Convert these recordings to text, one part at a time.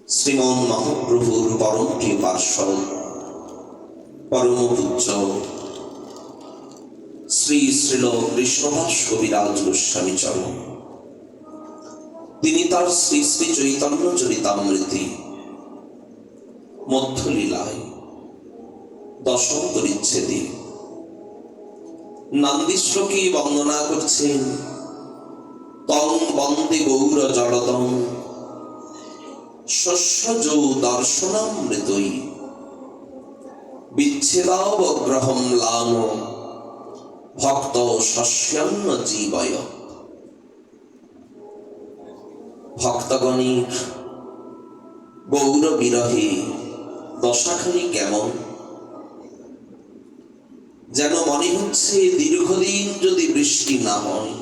শ্রীমন মহাপ্রভুর পরম প্রিয় পার্শ্বদ পরম পূজ্য শ্রী শ্রীল কৃষ্ণদাস কবিরাজ গোস্বামী চরণ তিনি তার শ্রী শ্রী চৈতন্য চরিতামৃতি মধ্যলীলায় দশম পরিচ্ছেদে নান্দিশ্লোকে বন্দনা করছেন। তং বন্দে গৌর জলদং শস্যযৌ দর্শনামৃতৈ বিচ্ছেদাবগ্রহম লাম ভক্ত শস্যান্ন জীবয়। ভক্তগণের গৌর বিরহে দশাখানি কেমন, যেন মনে হচ্ছে দীর্ঘদিন যদি বৃষ্টি না হয়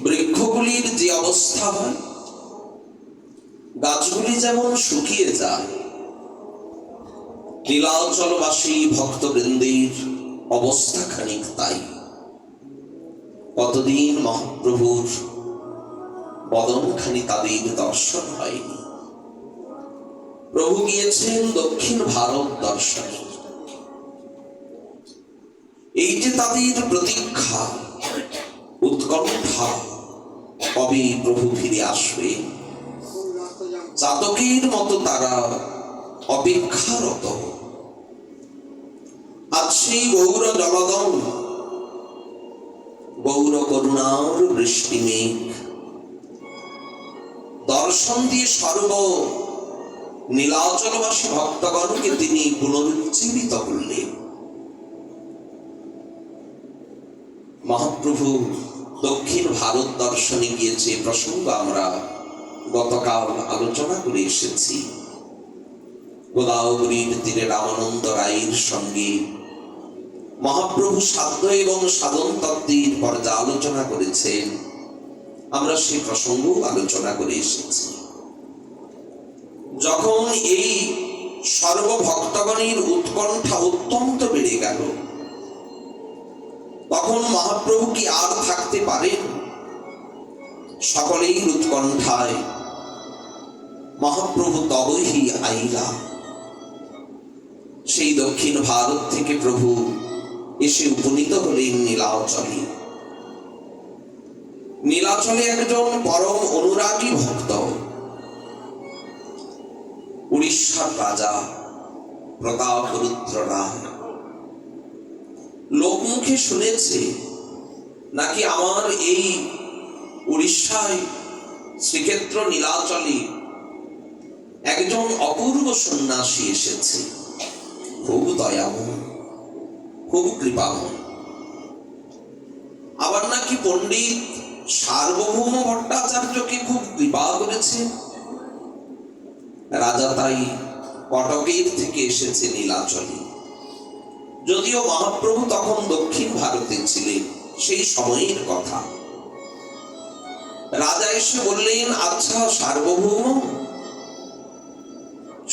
বৃক্ষগুলির যে অবস্থা হয়, গাছগুলি যেমন শুকিয়ে যায়, নীলাচলবাসী ভক্তবৃন্দের অবস্থা খানিক তাই। কতদিন মহাপ্রভুর বদনখানি তাদের দর্শন হয়নি। প্রভু গিয়েছেন দক্ষিণ ভারত দর্শনে। এই যে তাদের প্রতীক্ষা উৎকণ্ঠা, কবে প্রভু ফিরে আসবে, চাতকের মতো তারা অপেক্ষারত। আজ সেই গৌর জলদম, গৌর করুণার বৃষ্টি মেঘ দর্শন দিয়ে সর্ব নীলাচলবাসী ভক্তগণকে তিনি পুনরুজ্জীবিত করলেন। মহাপ্রভু দক্ষিণ ভারত দর্শনে গিয়েছে প্রসঙ্গ আমরা গতকাল আলোচনা করে এসেছি। গোদাবরীর তীরে রামানন্দ রায়ের সঙ্গে মহাপ্রভু সাধ্য এবং সাধন তত্ত্বের পর্যালোচনা করেছেন। আমরা সেই প্রসঙ্গ আলোচনা করে এসেছি। যখন এই সর্বভক্তগণের উৎকণ্ঠা অত্যন্ত বেড়ে গেল, তখন মহাপ্রভু কি আর থাকতে পারেন? সকলেই উৎকণ্ঠায় মহাপ্রভু তবহি আইলা। সেই দক্ষিণ ভারত থেকে প্রভু এসে উপনীত হলেন নীলাচলে। নীলাচলে একজন পরম অনুরাগী ভক্ত, উড়িষ্যার রাজা প্রতাপরুদ্র রায়, লোকমুখে শুনেছে নাকি আমার এই উড়িষ্যায় শ্রীক্ষেত্র নীলাচলে একজন অপূর্ব সন্ন্যাসী এসেছে, খুব দয়াময়, খুব কৃপাময়। আবার নাকি পণ্ডিত সার্বভৌম ভট্টাচার্যকে খুব কৃপা করেছে। রাজা তাই কটকের থেকে এসেছে নীলাচলে। যদিও মহাপ্রভু তখন দক্ষিণ ভারতে ছিলেন, সেই সময়ের কথা। রাজা এসে বললেন, আচ্ছা সার্বভৌম,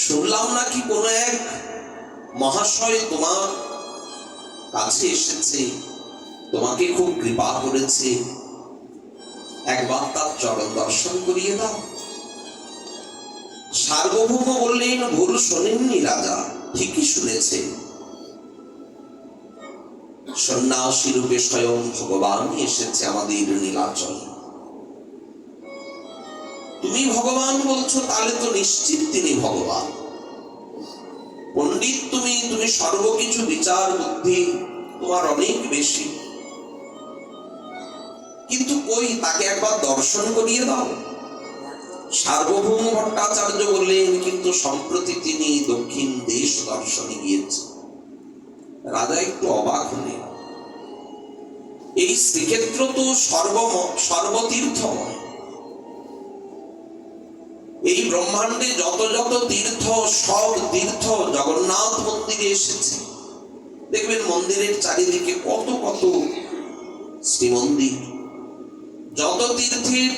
শুনলাম নাকি কোন এক মহাশয় তোমার কাছে এসেছে, তোমাকে খুব কৃপা করেছে, একবার তার চরণ দর্শন করিয়ে দাও। সার্বভৌম বললেন, ভুল শোনেননি রাজা, ঠিকই শুনেছে। সন্ন্যাসী রূপে স্বয়ং ভগবান এসেছে আমাদের নীলাচলে। তুমি ভগবান বলছো, তাহলে তো নিশ্চিত তিনি ভগবান। পণ্ডিত তুমি সর্বকিছু বিচার বুদ্ধি তোমার অনেক বেশি, কিন্তু কই তাকে একবার দর্শন করিয়ে দাও। সার্বভৌম ভট্টাচার্য বললেন, কিন্তু সম্প্রতি তিনি দক্ষিণ দেশ দর্শনে গিয়েছেন। রাজা একটু অবাক হলেন। এই শ্রীক্ষেত্র তো সর্বতীর্থময়। এই ব্রহ্মাণ্ডে যত যত তীর্থ, সব তীর্থ জগন্নাথ মন্দিরে এসেছে। দেখবেন মন্দিরের চারিদিকে কত কত শ্রীমন্দির। যত তীর্থের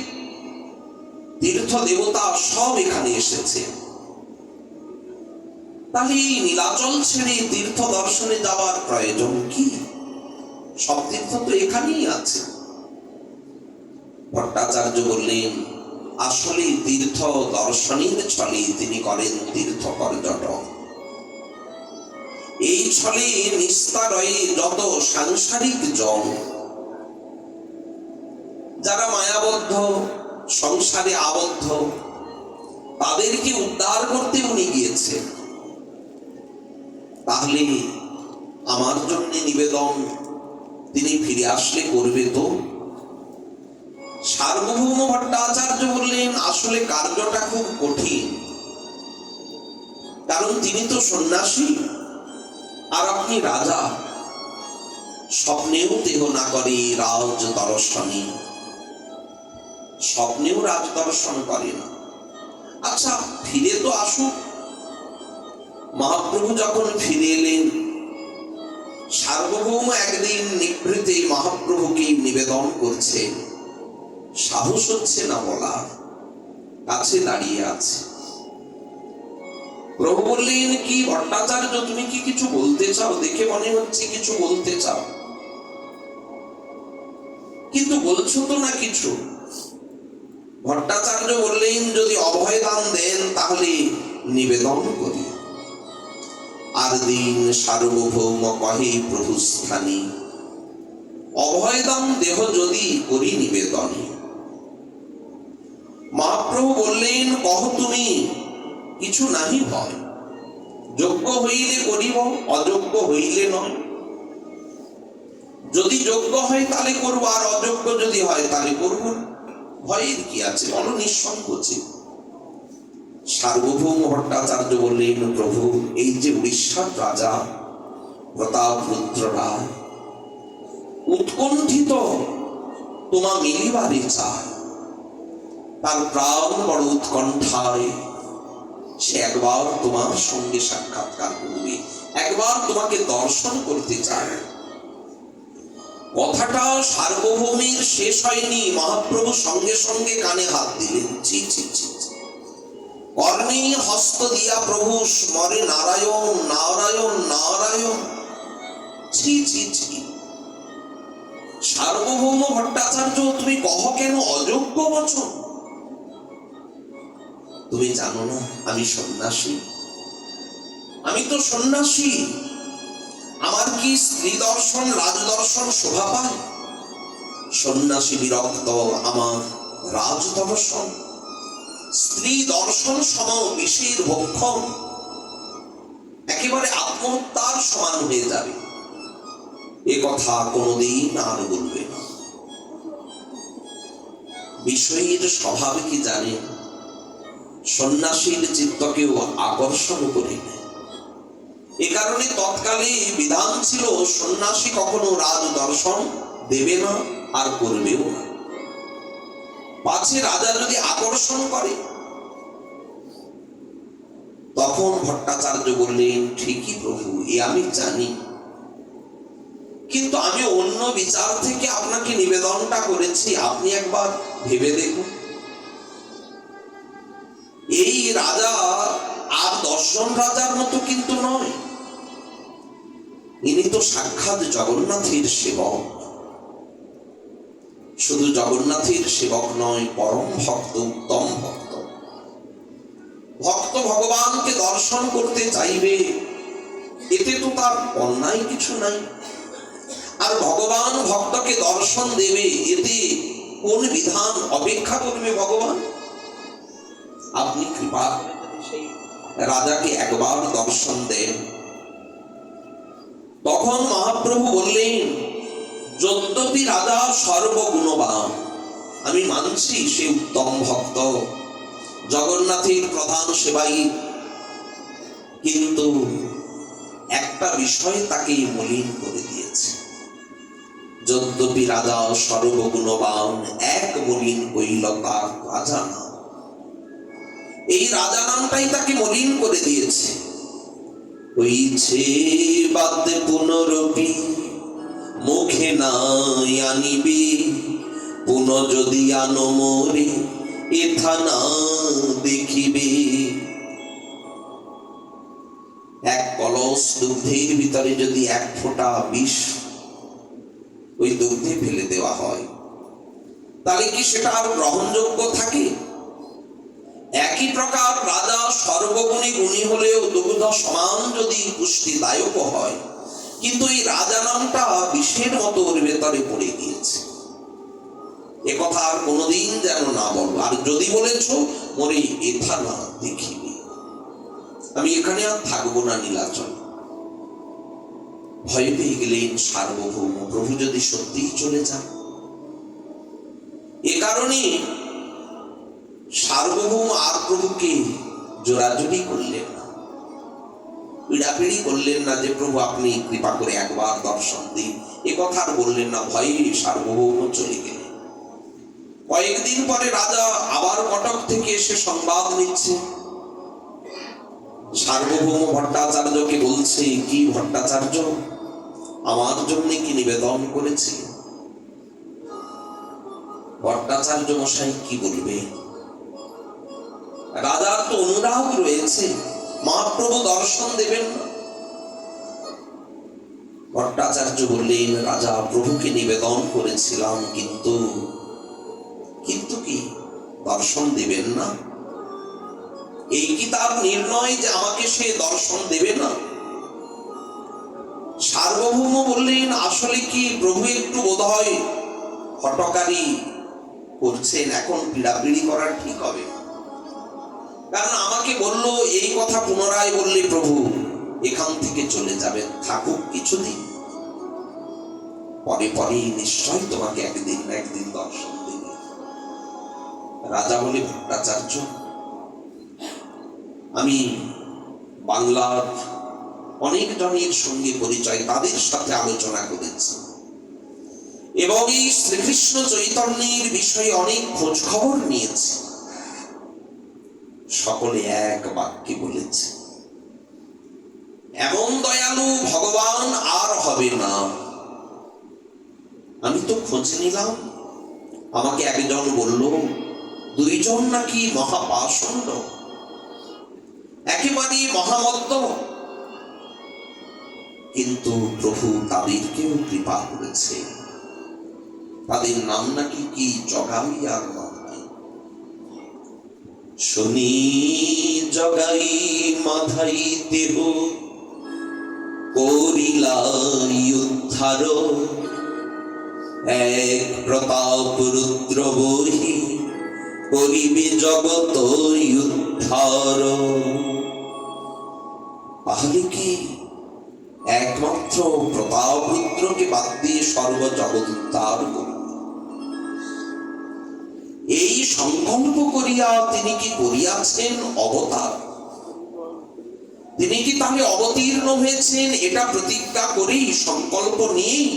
তীর্থ দেবতা সব এখানে এসেছে। তাহলে এই নীলাচল ছেড়ে তীর্থ দর্শনে যাওয়ার প্রয়োজন কি? সব তীর্থ তো এখানেই আছে। ভট্টাচার্য বললেন, আসলে তীর্থ দর্শনের ছলে তিনি করেন তীর্থ পর্যটন। এই ছলে নিস্তারয়ে যত সাংসারিক জন, যারা মায়াবদ্ধ, সংসারে আবদ্ধ, তাদেরকে উদ্ধার করতে উনি গিয়েছেন। তাহলে আমার জন্য নিবেদন তিনি ফিরে আসলে করবে তো? সার্বভৌম ভট্টাচার্য বললেন, আসলে কার্যটা খুব কঠিন, কারণ তিনি তো সন্ন্যাসী আর আপনি রাজা। স্বপ্নেও দেহ না করে রাজ দর্শনে, স্বপ্নেও রাজ দর্শন করে না। আচ্ছা, ফিরে তো আসুক। মহাপ্রভু যখন ফিরে এলেন, সার্বভৌম একদিন নিভৃতে মহাপ্রভুকে নিবেদন করছে, সাহস হচ্ছে না বলার, কাছে দাঁড়িয়ে আছে। প্রভু বললেন, কি ভট্টাচার্য, তুমি কি কিছু বলতে চাও? দেখে মনে হচ্ছে কিছু বলতে চাও, কিন্তু বলছো তো না কিছু। ভট্টাচার্য বললেন, যদি অভয় দান দেন তাহলে নিবেদন করি। আর দিন সার্বভৌম কহে প্রভু স্থানে, অভয় দান দেহ যদি করি নিবেদনে। মহাপ্রভু বললেন, কহ তুমি, কিছু নাহি ভয়, যোগ্য হইলে করিব, অযোগ্য হইলে নয়। যদি যোগ্য হয় তাহলে করবো, আর অযোগ্য যদি হয় তাহলে করবো। ভয়ের কি আছে, বলো নিঃসংকোচে। সার্বভৌম ভট্টাচার্য বললেন, প্রভু, এই যে উড়িষ্যার রাজা প্রতাপরুদ্র রায় উৎকণ্ঠিত তোমা মিলিবারে চায়, তার প্রাণ বড় উৎকণ্ঠায়, সে একবার তোমার সঙ্গে সাক্ষাৎকার করবে, একবার তোমাকে দর্শন করতে চায়। কথাটা সার্বভৌমের শেষ হয়নি, মহাপ্রভু সঙ্গে সঙ্গে কানে হাত দিলেন। ছি ছি ছি, কর্ণে হস্ত দিয়া প্রভু স্মরে নারায়ণ নারায়ণ নারায়ণ। ছি ছি ছি, সার্বভৌম ভট্টাচার্য, তুমি কহ কেন অযোগ্য বচন? তুমি জানো না আমি সন্ন্যাসী? আমি তো সন্ন্যাসী, আমার কি স্ত্রী দর্শন রাজদর্শন শোভা পায়? সন্ন্যাসী বিরক্ত আমার রাজ দর্শন, স্ত্রী দর্শন সম বিষের ভক্ষণ, একেবারে আত্মহত্যার সমান হয়ে যাবে। এ কথা কোনোদিন আর বলবে না। বিষয়ের স্বভাব কি জানেন? সন্ন্যাসীর চিত্তকেও আকর্ষণ করে নেয়। এ কারণে তৎকালে বিধান ছিল, সন্ন্যাসী কখনো রাজ দর্শন দেবে না আর করবেও না, পাছে রাজা যদি আকর্ষণ করে। তখন ভট্টাচার্য বললেন, ঠিকই প্রভু, এ আমি জানি, কিন্তু আমি অন্য বিচার থেকে আপনাকে নিবেদনটা করেছি, আপনি একবার ভেবে দেখুন। এই রাজা আর 10 জন রাজার মতো কিন্তু নয়, ইনি তো সাক্ষাৎ জগন্নাথের সেবক। শুধু জগন্নাথের সেবক নয়, পরম ভক্ত, উত্তম ভক্ত। ভক্ত ভগবানকে দর্শন করতে চাইবে, এতে তো তার অন্যায় কিছু নাই। আর ভগবান ভক্তকে দর্শন দেবে, এতে কোন বিধান অপেক্ষা করবে ভগবান? আপনি কৃপা করে যদি সেই রাজাকে একবার দর্শন দেন। তখন মহাপ্রভু বললেন, যদ্যপি রাজা সর্বগুণবান, আমি মানছি সে উত্তম ভক্ত, জগন্নাথের প্রধান সেবাই, কিন্তু একটা বিষয় তাকে মলিন করে দিয়েছে। যদ্যপি রাজা সর্বগুণবান, এক মলিন কইল তার রাজা নাম। এই রাজা নামটাই তাকে মলিন করে দিয়েছে। হইছে বাতে পুনরপি মুখে নাই আনিবে, পুনঃ যদি আনো মোরে এথা না দেখিবে। এক কলস দুগ্ধের ভিতরে যদি 1 ফোঁটা বিষ ওই দুগ্ধে ফেলে দেওয়া হয়, তাহলে কি সেটা আর গ্রহণযোগ্য থাকে? একই প্রকার রাজা সর্বগুণে গুণী হলেও দুগ্ধ সমান যদি পুষ্টিদায়ক হয়, কিন্তু এই রাজা নামটা বিষের মতো ওর ভেতরে পড়ে গিয়েছে। এ কথা আর কোনোদিন যেন না বলো, আর যদি বলেছ মরে এথা না দেখিবি, আমি এখানে আর থাকবো না নীলাচল। ভয় পেয়ে গেলেন সার্বভৌম, প্রভু যদি সত্যিই চলে যান। এ কারণে সার্বভৌম আর প্রভুকে জোরাজুরি করলেন না, পিড়াপিড়ি করলেন না যে প্রভু আপনি কৃপা করে একবার দর্শন দিন, এ কথা আর বললেন না। ভয়ে সার্বভৌম চলে গেলেন। কয়েকদিন পরে রাজা আবার কটক থেকে এসে সংবাদ নিচ্ছে। সার্বভৌম ভট্টাচার্যকে বলছে, কি ভট্টাচার্য, আমার জন্য কি নিবেদন করেছে? ভট্টাচার্য মশাই কি বলবে? রাজার তো অনুরাগ রয়েছে, মহাপ্রভু দর্শন দেবেন না। ভট্টাচার্য বললেন, রাজা প্রভুকে নিবেদন করেছিলাম, কিন্তু কি দর্শন দেবেন না? এই কি তার নির্ণয় যে আমাকে সে দর্শন দেবে না? সার্বভৌম বললেন, আসলে কি প্রভু একটু বোধহয় হটকারী করছেন, এখন পীড়াপিড়ি করা ঠিক হবে না। কারণ আমাকে বললো, এই কথা পুনরায় বললে প্রভু এখান থেকে চলে যাবে, থাকুক কিছুদিন, পরে পরে নিশ্চয় তোমাকে একদিন না একদিন দর্শন দেবে। রাজা বলে, ভট্টাচার্য, আমি বাংলার অনেক জনের সঙ্গে পরিচয়, তাদের সাথে আলোচনা করেছি এবং এই শ্রীকৃষ্ণ চৈতন্যের বিষয়ে অনেক খোঁজ খবর নিয়েছি। সকলে এক বাক্যে বলেছে, এমন দয়ালু ভগবান আর হবে না। আমি তো খোঁজ নিলাম, আমাকে একজন বলল দুইজন নাকি মহাপাষণ্ড, একেবারে মহামত্ত, কিন্তু প্রভু তাদেরকেও কৃপা করেছে। তাদের নাম নাকি কি জগাই আর মাধাই। শনি জগাই মাধাই দেহ করিলাই উদ্ধার, এক প্রতাপ রুদ্র বহি করিবে জগত উদ্ধার। তাহলে কি একমাত্র প্রতাপ রুদ্রকে বাদ দিয়ে সর্বজগৎ উদ্ধার করবে? এই সংকল্প করিয়া তিনি কি করিয়াছেন অবতার? তিনি কি তাহলে অবতীর্ণ হয়েছেন এটা প্রতিজ্ঞা করেই, সংকল্প নিয়েই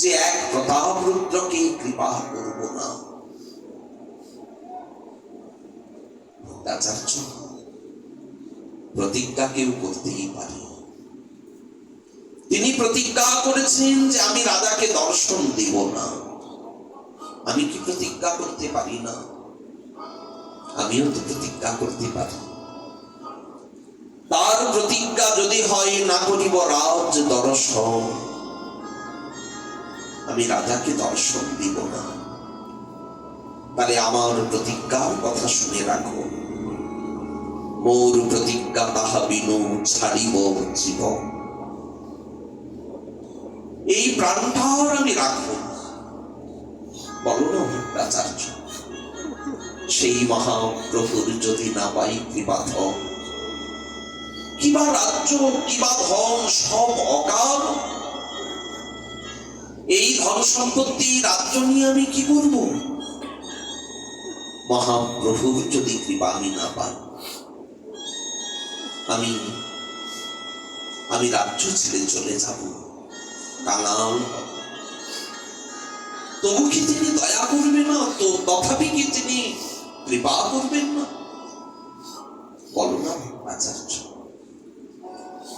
যে এক প্রতাপ রুদ্রকে কৃপা করব না? ভট্টাচার্য, প্রতিজ্ঞা কেউ করতেই পারে। তিনি প্রতিজ্ঞা করেছেন যে আমি রাজাকে দর্শন দেব না। আমি কি প্রতিজ্ঞা করতে পারি না? আমিও তো প্রতিজ্ঞা করতে পারি। তার প্রতিজ্ঞা যদি হয়, না করিব রাজ দর্শন, আমি রাজাকে দর্শন দিব না, তাহলে আমার প্রতিজ্ঞার কথা শুনে রাখো। মোর প্রতিজ্ঞা তাহা বিনু ছাড়িব জীবন। এই প্রাণটার আমি রাখবো। বলো না ভট্টাচার্য, সেই মহাপ্রভুর যদি না পাই কৃপাধন, কিবা রাজ্য কিবা ধন সব অকাল, এই ধন সম্পত্তি রাজ্য নিয়ে আমি কি করব? মহাপ্রভুর যদি কৃপা আমি না পাই, আমি রাজ্য ছেড়ে চলে যাব, কাঙাল। তবু কি তিনি দয়া করবেন না? তো তথাপি কি তিনি কৃপা করবেন না? বলো না ভট্টাচার্য।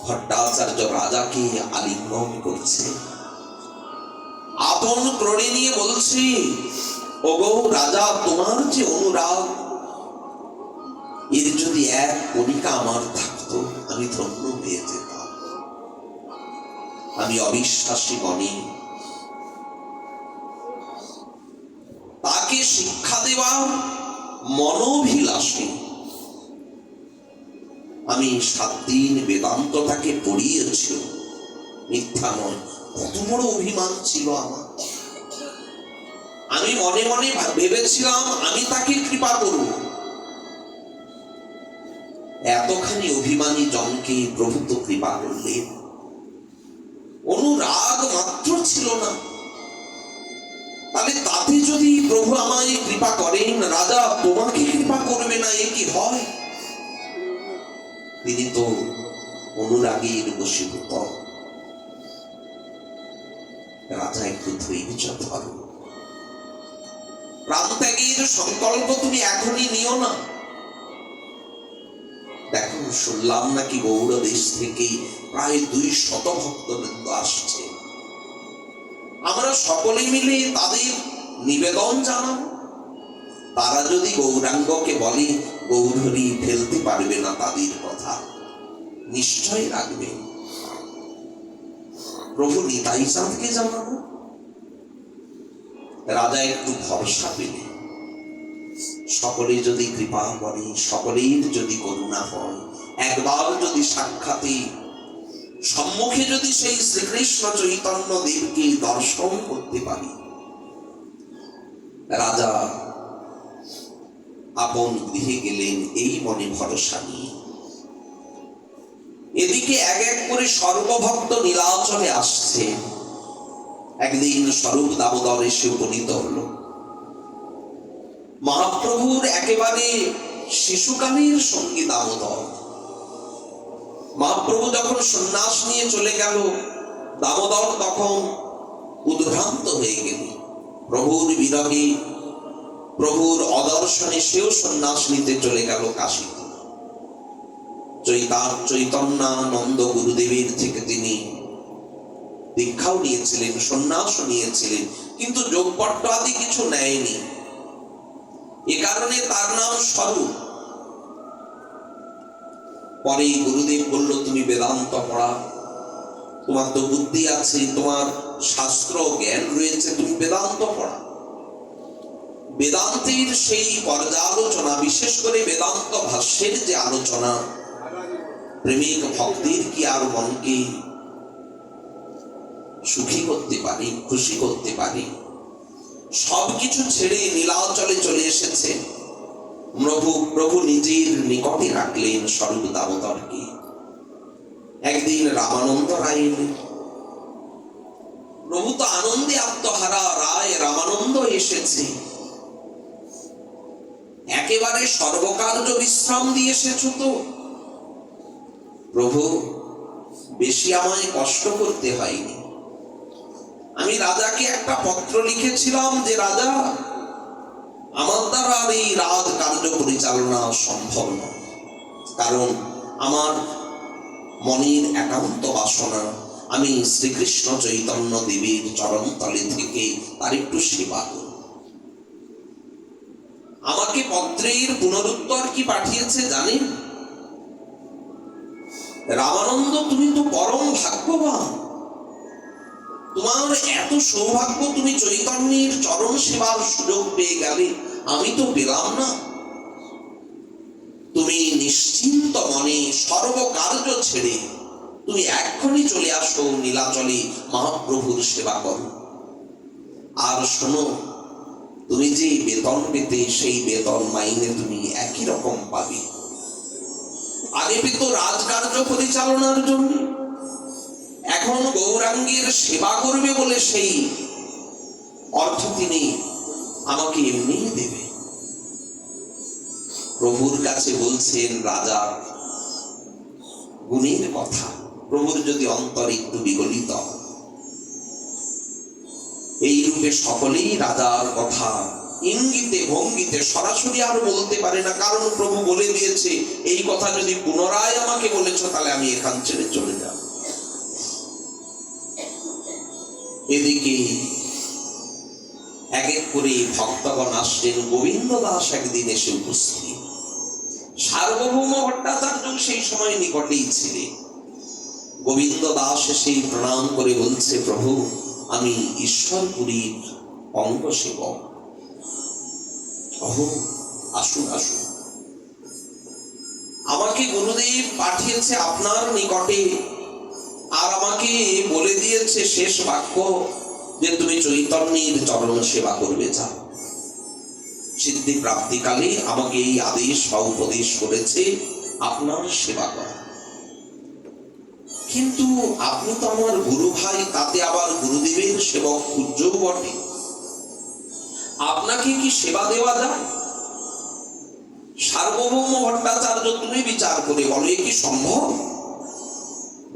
ভট্টাচার্য রাজাকে আলিঙ্গন করছে, আপন ক্রোড়ে নিয়ে বলছে, ওগো রাজা, তোমার যে অনুরাগ, এর যদি এক কণিকা আমার থাকতো, আমি ধন্য হয়ে যেতাম। আমি অবিশ্বাসী গণে তাকে শিক্ষা দেওয়া, মনোভিলাষী। আমি 7 দিন বেদান্ত তাকে পড়িয়েছি, মিথ্যা নয়। কত বড় অভিমান ছিল আমার। আমি মনে মনে ভেবেছিলাম আমি তাকে কৃপা করব। এতখানি অভিমানী জনকে প্রভু তো কৃপা করলেন। অনুরাগ মাত্র ছিল না। তাহলে তাতে যদি প্রভু আমায় কৃপা করেন, রাজা তোমাকে কৃপা করবে না, এ কি হয়? তিনি তো অনুরাগীর বশীভূত। রাজা একটু ধৈর্য ধরো, প্রাণ ত্যাগের সংকল্প তুমি এখনই নিও না। দেখো, শুনলাম নাকি গৌড় দেশ থেকে প্রায় 200 ভক্তবৃন্দ আসছে। আমরা সকলে মিলে তাদের নিবেদন জানাবো। তারা যদি গৌরাঙ্গকে বলে, গৌরহরি ফেলতে পারবে না তাদের কথা, নিশ্চয় রাখবে। প্রভু নিতাই চাঁদকে জানাবো। রাজা একটু ভরসা পেলে, সকলে যদি কৃপা করে, সকলের যদি করুণা হয়, একবার যদি সাক্ষাতে সম্মুখে যদি সেই শ্রীকৃষ্ণ চৈতন্য দেবকে দর্শন করতে পারি, রাজা আপন গৃহে গেলেন এই মনে ভরসা নিয়ে। এদিকে এক এক করে সর্বভক্ত নীলাচলে আসছে। একদিন স্বরূপ দামোদর এসে উপনীত হল। মহাপ্রভুর একেবারে শিশুকালের সঙ্গী দামোদর। মহাপ্রভু যখন সন্ন্যাস নিয়ে চলে গেল, দামোদর তখন উদ্ভ্রান্ত হয়ে গেল। প্রভুর বিরহে, প্রভুর অদর্শনে সেও সন্ন্যাস নিতে চলে গেল কাশীতে। চৈতন্যানন্দ গুরুদেবের থেকে তিনি দীক্ষাও নিয়েছিলেন, সন্ন্যাসও নিয়েছিলেন, কিন্তু যোগপট্ট আদি কিছু নেয়নি। এ কারণে তার নাম স্বরূপ। পরে গুরুদেব বলল, তুমি বেদান্ত পড়া, তোমার তো বুদ্ধি আছে, তোমার শাস্ত্র জ্ঞান রয়েছে, তুমি বেদান্ত পড়া। বেদান্তের সেই পর্যালোচনা, বিশেষ করে বেদান্ত ভাষ্যের যে আলোচনা, প্রেমিক ভক্তের কি আর মনকে সুখী করতে পারে, খুশি করতে পারে? সবকিছু ছেড়ে নীলাচলে চলে এসেছে। প্রভু নিজের নিকটে রাখলেন স্বরূপ দামোদরকে। একদিন রামানন্দ রায় এলেন। প্রভু তো আনন্দে আত্মহারা। রায়, রামানন্দ এসেছে, একেবারে সর্বকার্য বিশ্রাম দিয়ে এসেছো তো? প্রভু, বেশি আমায় কষ্ট করতে হয়নি। আমি রাজাকে একটা পত্র লিখেছিলাম যে, রাজা, আমার দ্বারা আর এই রাজ কার্য পরিচালনা সম্ভব নয়, কারণ আমার মনের একান্ত বাসনা আমি শ্রীকৃষ্ণ চৈতন্য দেবের চরণতলে থেকে তার একটু সেবা করব। আমাকে পত্রের পুনরুত্তর কি পাঠিয়েছে জানেন? রামানন্দ, তুমি তো পরম ভাগ্যবান। তোমার এত সৌভাগ্য, তুমি চৈতন্যের চরণ সেবার সুযোগ পেয়ে গেলে, আমি তো পেলাম না। তুমি নিশ্চিন্ত মনে সর্বকার্য ছেড়ে তুমি এক্ষুনি চলে আসো নীলাচলে, মহাপ্রভুর সেবা করো। আর শোনো, তুমি যে বেতন পেতে, সেই বেতন মাইনে তুমি একই রকম পাবে। আগে পেত রাজকার্য পরিচালনার জন্য, এখন গৌরাঙ্গের সেবা করবে বলে সেই অর্থ তিনি আমাকে এমনিই দেবে। প্রভুর কাছে বলছেন রাজা গুণের কথা। প্রভুর যদি অন্তর একটু বিগলিত, এই রূপে সকলেই রাজার কথা ইঙ্গিতে ভঙ্গিতে সরাসরি আর বলতে পারে না, কারণ প্রভু বলে দিয়েছে, এই কথা যদি পুনরায় আমাকে বলেছ, তাহলে আমি এখান ছেড়ে চলে যাব। এদিকে এক এক করে ভক্তগণ আসছেন। গোবিন্দ দাস একদিন এসে উপস্থিত। সার্বভৌম ভট্টাচার্য সেই সময় নিকটেই ছিলেন। গোবিন্দ দাস এসে প্রণাম করে বলছে, প্রভু, আমি ঈশ্বরপুরীর অঙ্গ সেবক। আসুন আসুন। আমাকে গুরুদেব পাঠিয়েছে আপনার নিকটে, আর আমাকে বলে দিয়েছে শেষ বাক্য যে তুমি চৈতন্যের চরণ সেবা করবে। যা সিদ্ধি প্রাপ্তিকালে আমাকে এই আদেশ বা উপদেশ করেছে আপনার সেবা করা। কিন্তু আপনি তো আমার গুরু ভাই, তাতে আবার গুরুদেবের সেবক পূজ্যও বটে, আপনাকে কি সেবা দেওয়া যায়? সার্বভৌম ভট্টাচার্য, তুমি বিচার করে বলো এ কি সম্ভব?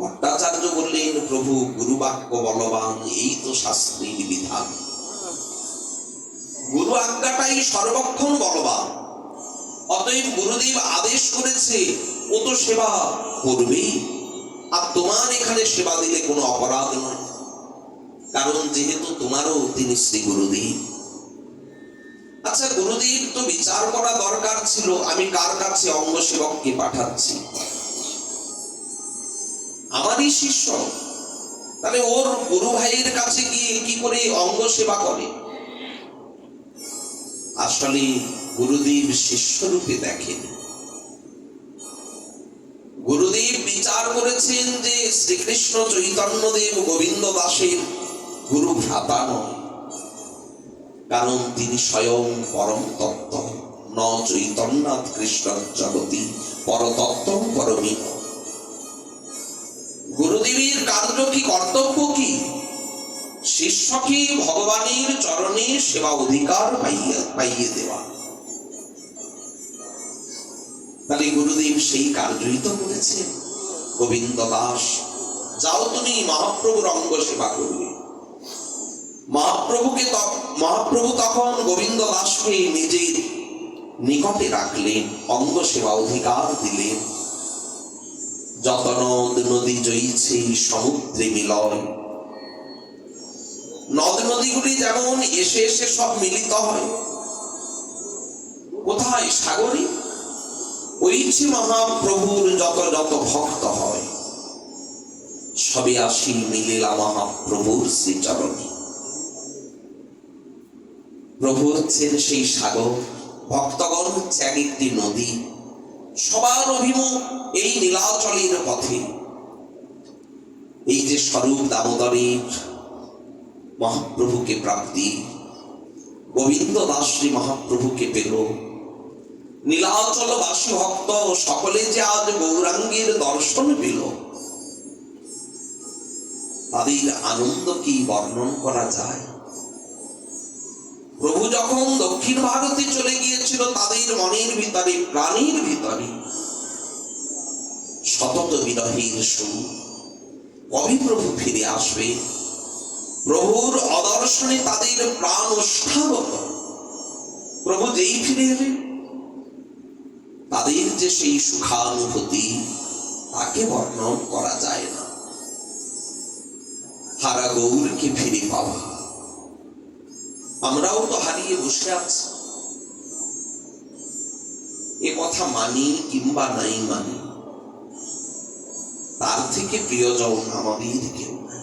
ভট্টাচার্য বললেন, প্রভু গুরু বাক্য বলবান, এই তো শাস্ত্রীর বিধান। গুরু আজ্ঞাটাই সর্বক্ষণ বলবান, অতএব গুরুদেব আদেশ করেছে ও তো সেবা করবেই। আর তোমার এখানে সেবা দিলে কোনো অপরাধ নয়, কারণ যেহেতু তোমারও তিনি শ্রী গুরুদেব। আচ্ছা, গুরুদেব তো বিচার করা দরকার ছিল আমি কার কাছে অঙ্গ সেবককে পাঠাচ্ছি। আমারই শিষ্য, তাহলে ওর গুরু ভাইয়ের কাছে গিয়ে কি করে অঙ্গ সেবা করে? আসলে গুরুদেব শিষ্য রূপে দেখেন। গুরুদেব বিচার করেছেন যে শ্রীকৃষ্ণ চৈতন্যদেব গোবিন্দ দাসের গুরু ভ্রাতা নয়, কারণ তিনি স্বয়ং পরম তত্ত্ব। ন চৈতন্যাৎ কৃষ্ণ জগতি পরতত্ত্ব পরমিত। গুরুদেবের কার্য কি, কর্তব্য কি? শিষ্যকে ভগবানের চরণে সেবা অধিকার পাইয়ে দেওয়া। তাহলে গুরুদেব সেই কার্যই তো করেছেন। গোবিন্দ দাস, যাও তুমি মহাপ্রভুর অঙ্গ সেবা করবে। মহাপ্রভু তখন গোবিন্দ দাসকে নিজের নিকটে রাখলেন, অঙ্গ সেবা অধিকার দিলেন। যত নদ নদী জয়ীছে সমুদ্রে মিলয়। নদ নদীগুলি যেমন এসে এসে সব মিলিত হয় কোথায়? সাগরে। ওইছে মহাপ্রভুর যত যত ভক্ত হয়, সবে আসি মিলিলা মহাপ্রভুর শ্রীচরণে। প্রভু হচ্ছেন সেই সাগর, ভক্তগণ হচ্ছে এক একটি নদী। সবার অভিমুখ এই নীলাচলের পথে। এই যে স্বরূপ দামোদরের মহাপ্রভুকে প্রাপ্তি, গোবিন্দ দাস শ্রী মহাপ্রভুকে পেল, নীলাচলবাসী ভক্ত সকলে যে আজ গৌরাঙ্গের দর্শন পেল, তাদের আনন্দ কি বর্ণন করা যায়? প্রভু যখন দক্ষিণ ভারতে চলে গিয়েছিল, তাদের মনের ভিতরে প্রাণীর ভিতরে সতত বিরহের সুর। কবে প্রভু ফিরে আসবে? প্রভুর অদর্শনে তাদের প্রাণ ওষ্ঠাগত। প্রভু যেই ফিরে এলেন, তাদের যে সেই সুখানুভূতি, তাকে বর্ণন করা যায় না। হারা গৌরকে ফিরে পাওয়া। আমরাও তো হারিয়ে বসে আছি, এ কথা মানি কিংবা নাই মানি, তার থেকে প্রিয়জন আমাদের কেউ নাই।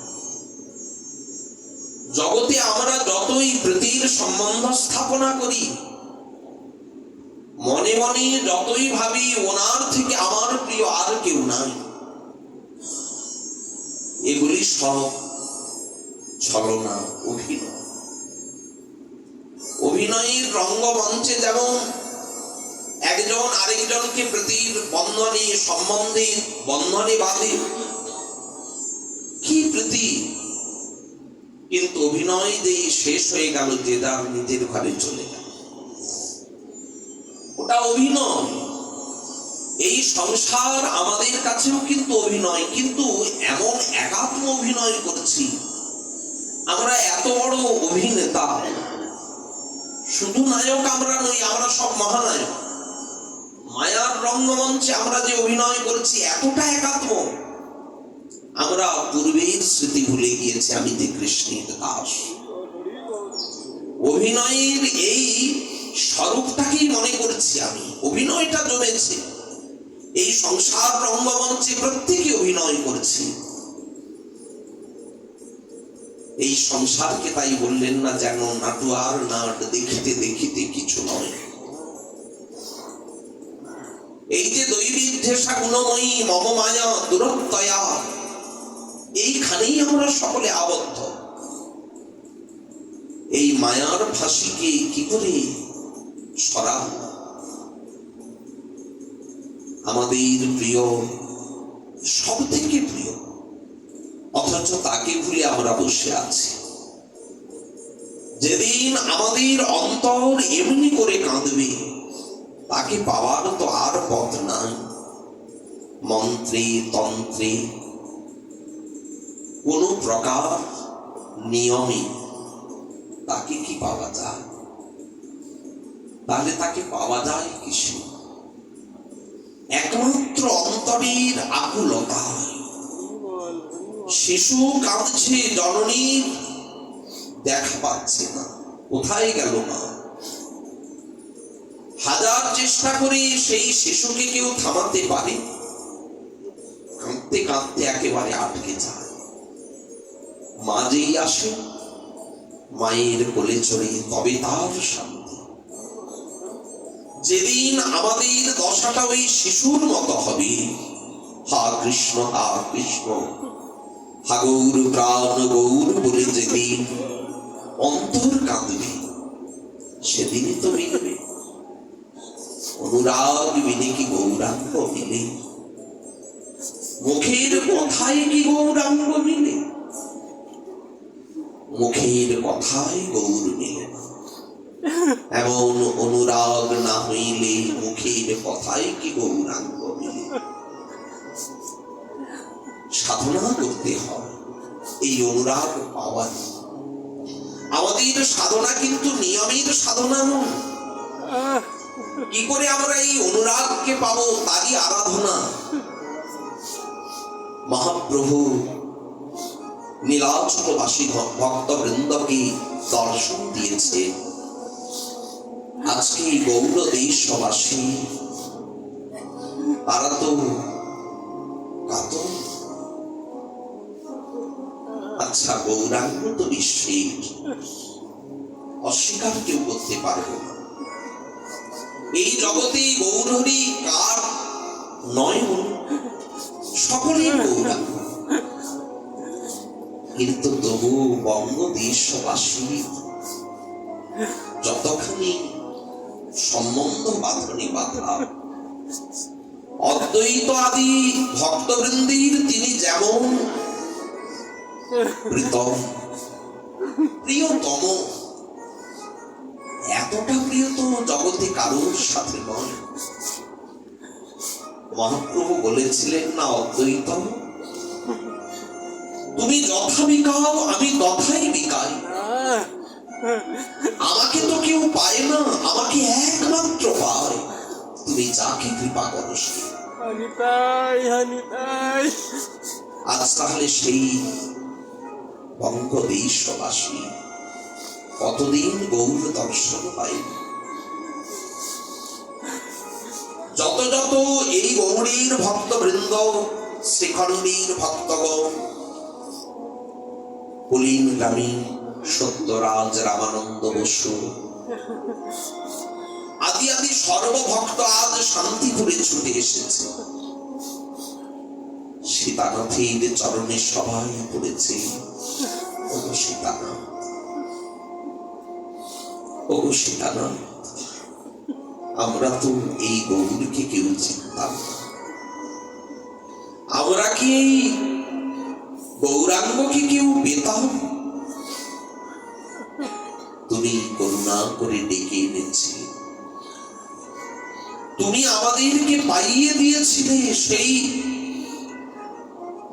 জগতে আমরা যতই প্রীতির সম্বন্ধ স্থাপনা করি, মনে মনে যতই ভাবি ওনার থেকে আমার প্রিয় আর কেউ নাই, এগুলি সব ছলনা, অভিনয়। অভিনয়ের রঙ্গমঞ্চে যেমন একজন আরেকজনকে প্রীতির বন্ধনে, সম্বন্ধে বন্ধনে বাঁধে, কি প্রীতি, কিন্তু অভিনয় দিয়ে শেষ হয়ে গেল, যে যার নিজের ঘরে চলে গেল, ওটা অভিনয়। এই সংসার আমাদের কাছেও কিন্তু অভিনয়, কিন্তু এমন একাত্ম অভিনয় করছি আমরা। এত বড় অভিনেতা, শুধু নায়ক আমরা নই, আমরা সব মহানায়ক। মায়ার রঙ্গমঞ্চে আমরা যে অভিনয় করছি এতটা একাত্ম, আমরা পূর্বের স্মৃতি ভুলে গিয়েছি। আমি যে কৃষ্ণের দাস, অভিনয়ের এই স্বরূপটাকেই মনে করছি আমি। অভিনয়টা জমেছে এই সংসার রঙ্গমঞ্চে, প্রত্যেকে অভিনয় করছি। এই সংসারকে তাই বললেন না যেন নাটুয়ার নাট, দেখিতে দেখিতে কিছু নয়। এই যে দৈবিধ্যেশা গুণময়ী মম মায়া দুরত্যয়া, এইখানেই আমরা সকলে আবদ্ধ। এই মায়ার ফাঁসিকে কি করে সরা? আমাদের প্রিয়, সব থেকে প্রিয়, অথচ তাকে ভুলে আমরা বসে আছি। যেদিন আমাদের অন্তর এমনি করে কাঁদবে, তাকে পাওয়ার তো আর পথ নাই। মন্ত্রে তন্ত্রে কোন প্রকার নিয়মে তাকে কি পাওয়া যায়? তাহলে তাকে পাওয়া যায় কিসে? একমাত্র অন্তরের আকুলতায়। শিশু কাঁদছে, জননীর দেখা পাচ্ছে না, কোথায় গেল মা? হাজার চেষ্টা করে সেই শিশুকে কেউ থামাতে পারে? কাঁদতে কাঁদতে একেবারে আটকে যায়। মা যেই আসে, মায়ের কোলে চড়ে, তবে তার শান্তি। যেদিন আমাদের দশাটা ওই শিশুর মতো হবে, হা কৃষ্ণ হা কৃষ্ণ, হা গৌর প্রাণ গৌর বলে যেদিন অন্তর কাঁদবে, সেদিনই তো মিলবে। অনুরাগ বিনে কি গৌরাঙ্গ মিলে? মুখের কথায় কি গৌরাঙ্গ মিলে? মুখের কথায় গৌর মিলে না। এমন অনুরাগ না হইলে মুখের কথায় কি গৌরাঙ্গ মিলে? সাধনা করতে হয় এই অনুরাগ পাওয়ার। আমাদের সাধনা কিন্তু নিয়মের সাধনা নয়। কি করে আমরা এই অনুরাগকে পাবো? তারই আরাধনা। মহাপ্রভু নীলাচলবাসী ভক্তবৃন্দকে দর্শন দিয়েছে। আজকে গৌর দেশবাসী তারা তো কাতর। আচ্ছা, গৌরাঙ্গ তো বিশ্বের, অস্বীকার কেউ করতে পারবে না। এই জগতে গৌরহরি কার নয়? সকলেই গৌরাঙ্গ। কিন্তু তবু বঙ্গদেশবাসী যতখানি সম্বন্ধ বাঁধনি বাধা, অদ্বৈত আদি ভক্তবৃন্দের তিনি যেমন প্রীতম, প্রিয়তম, এতটা প্রিয় তো জগতে কারোর সাথে নয়। মহাপ্রভু বলেছিলেন না, অদ্বৈতম তুমি যথা বিকাও আমি তথাই বিকাই। আমাকে তো কেউ পায় না, আমাকে একমাত্র পায় তুমি যাকে কৃপা করো। আজ তাহলে সেই বঙ্গদেশবাসী কতদিন গৌর দর্শন পায়নি। যত যত এই গৌরীর ভক্তবৃন্দ, শ্রীখণ্ডীর ভক্তগণ, কুলীন গ্রামী সত্যরাজ রামানন্দ বসু আদি আদি সর্বভক্ত আজ শান্তিপুরে ছুটে এসেছে। সীতানাথের চরণে সবাই পড়েছে, ওগো সীতানাথ, ওগো সীতানাথ। আমরা তো এই গৌরকে কেউ চিনতাম না। আমরা কি এই গৌরাঙ্গকে কেউ পেতাম? তুমি করুণা করে ডেকে এনেছিলে, তুমি আমাদেরকে পাইয়ে দিয়েছিলে সেই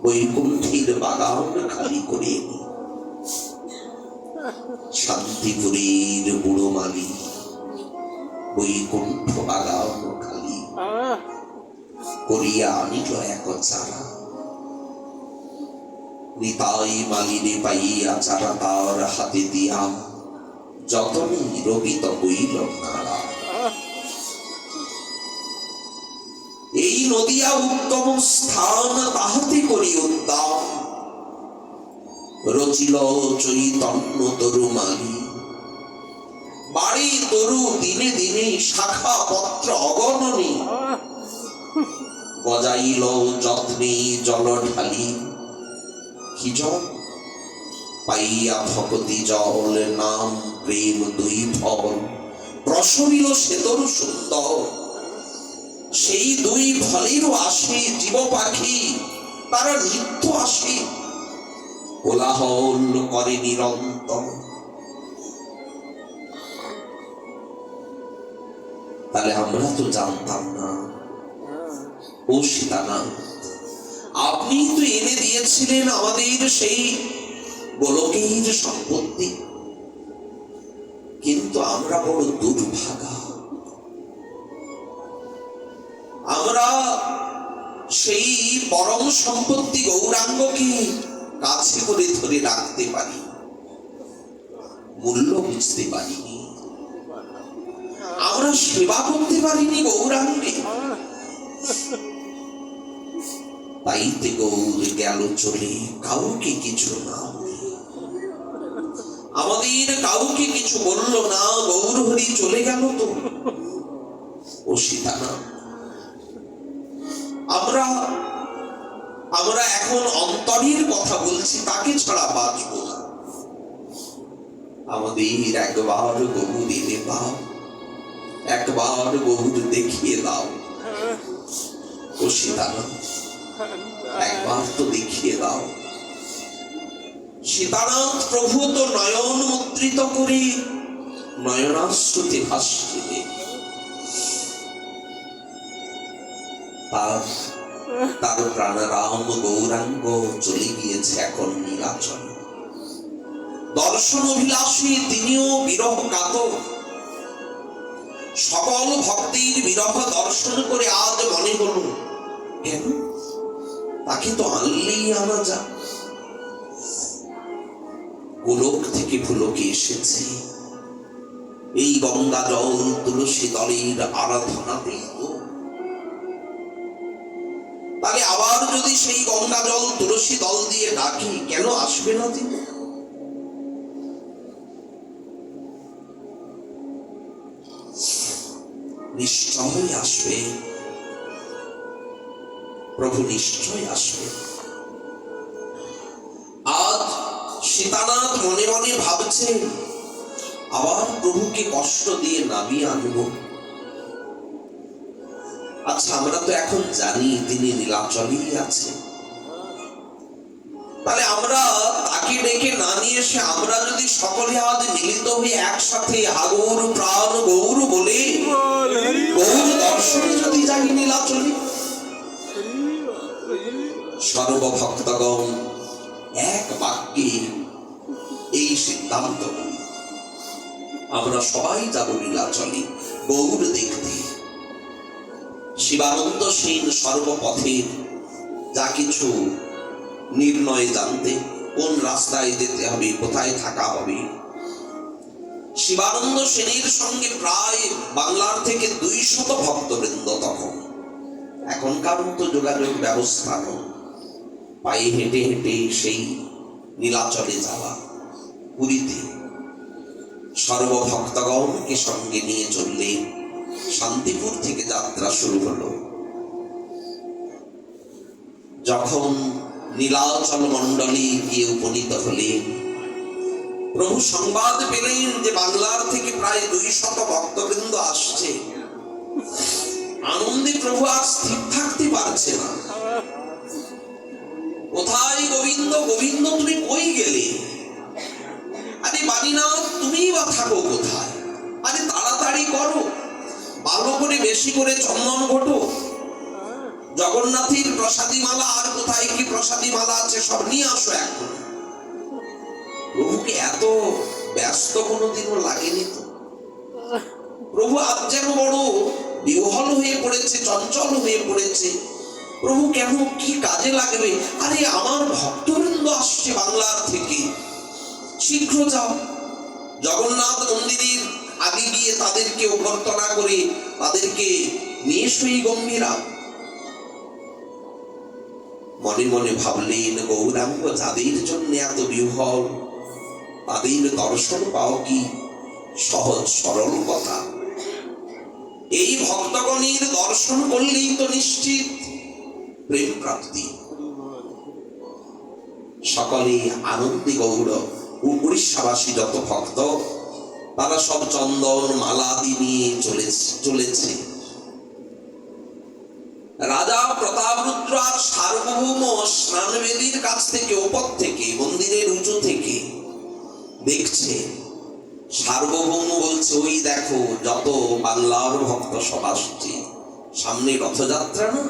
বৈকুণ্ঠের বাগান খালি করে এনে। শান্তিপুরের বুড়ো মালি বৈকুণ্ঠ বাগান খালি করিয়া আনিল এক চারা। নিতাই মালিরে পাইয়া চারা তার হাতে দিয়া যতনি রবিত হইল নাড়া। এই নদিয়া উত্তম স্থান তাহাতে করি উদ্যান, রচিল চৈতন্য তরু মালি। বাড়ি তরু দিনে দিনে শাখা পত্র অগণনী, গজাইল যত্নে জল ঢালি, কি জল? পাইয়া ভকতি জল, নাম প্রেম দুই ফল, প্রসবিল শ্বেতর সুন্দর। সেই দুই ফলেরও আসে জীব পাখি, তারা নিত্য আসে, কোলাহল করে নিরন্তর। তাহলে আমরা তো জানতাম না। ও সীতানাথ, আপনি তো এনে দিয়েছিলেন আমাদের সেই গোলকের সম্পত্তি, কিন্তু আমরা বড় দুর্ভাগা। আমরা সেই পরম সম্পত্তি গৌরাঙ্গকে কাছে করে ধরে রাখতে পারি, মূল্য বুঝতে পারিনি, আমরা সেবা করতে পারিনি গৌরাঙ্গে। তাইতে গৌর গেল চলে, কাউকে কিছু না বলে, আমাদের কাউকে কিছু বললো না, গৌর হরি চলে গেল। তো ও সীতানাথ, আমরা এখন অন্তরের কথা বলছি, তাকে ছাড়া বাঁচব না। আমাদের একবার গৌর এনে দাও, একবার গৌর দেখিয়ে দাও। ও সীতানাথ, একবার তো দেখিয়ে দাও। সীতানাথ প্রভু তো নয়ন মুদ্রিত করে নয়নাশ্রুতে ভাসছে। তার প্রাণরাম গৌরাঙ্গ চলে গিয়েছে এখন নীলাচল। দর্শন অভিলাষী তিনিও বিরহ কাতর। সকল ভক্তির বিরহ দর্শন করে আজ মনে হল, কেন তাকে তো আনলেই আনা যা। গোলক থেকে ফুলকে এসেছে, এই গঙ্গা জল তুলসী দলের আরাধনাতে। তাহলে আবার যদি সেই গঙ্গা জল তুলসী দল দিয়ে ডাকি, কেন আসবে না তিনি? নিশ্চয় আসবে প্রভু, নিশ্চয় আসবে। আজ সীতানাথ মনে মনে ভাবছেন, আবার প্রভুকে কষ্ট দিয়ে নামিয়ে আনব। আচ্ছা, আমরা তো এখন জানি তিনি নীলাচলেই আছেন। তাহলে আমরা তাকে ডেকে না নিয়ে এসে আমরা যদি সকলে আজ মিলিত হয়ে একসাথে আগৌর প্রাণ গৌর বলে গৌর দর্শনে যদি যাই নীলাচলে, সর্বভক্তগণ এক বাক্যে এই সিদ্ধান্ত, আমরা সবাই যাব নীলাচলে গৌর দেখতে। শিবানন্দ সেন সর্বপথের যা কিছু নির্ণয় জানতে, কোন রাস্তায় যেতে হবে, কোথায় থাকা হবে। শিবানন্দ সেনের সঙ্গে প্রায় বাংলার থেকে 200 ভক্তবৃন্দ তখন। এখনকার মতো যোগাযোগ ব্যবস্থা নেই, পায়ে হেঁটে হেঁটে সেই নীলাচলে যাওয়া। পুরীতে সর্বভক্তগণকে সঙ্গে নিয়ে চললে শান্তিপুর থেকে যাত্রা শুরু হলো। যখন নীলাচল মণ্ডলী গিয়ে উপনীত হলেন, প্রভু সংবাদ পেলেন যে বাংলার থেকে প্রায় 200 ভক্তবৃন্দ আসছে। আনন্দে প্রভু আর স্থির থাকতে পারছে না। কোথায় গোবিন্দ, গোবিন্দ তুমি কই গেলে? আরে বাণীনাথ, তুমি বা থাকো কোথায়? আরে তাড়াতাড়ি করো, ভালো করে বেশি করে চন্দন ঘটো, জগন্নাথের প্রসাদী মালা, আর কোথায় কি প্রসাদী মালা আছে সব নিয়ে আসো এখন। প্রভুকে এত ব্যস্ত কোনোদিনও লাগেনি তো। প্রভু আজ যেন বড় বিহ্বল হয়ে পড়েছে, চঞ্চল হয়ে পড়েছে। প্রভু কেন, কি কাজে লাগবে? আরে আমার ভক্তবৃন্দ আসছে বাংলার থেকে, শীঘ্র যাও। জগন্নাথ মন্দিরের আগে গিয়ে তাদেরকে অভ্যর্থনা করে তাদেরকে নিয়ে সেই গম্ভীরা। মনে মনে ভাবলেন, গৌরাঙ্গ যাদের জন্য এত বিহ্বল, তাদের দর্শন পাও কি সহজ সরল কথা। এই ভক্তগণের দর্শন করলেই তো নিশ্চিত প্রেম প্রাপ্তি। সকলে আনন্দে গৌর উড়িষ্যাবাসী যত ভক্ত তারা সব চন্দন মালা নিয়ে চলেছে। রাজা প্রতাপরুদ্র আর সার্বভৌম স্নানবেদীর কাছ থেকে, ওপর থেকে, মন্দিরের উঁচু থেকে দেখছে। সার্বভৌম বলছে, ওই দেখো যত বাংলার ভক্ত সব আসছে, সামনে রথযাত্রা না,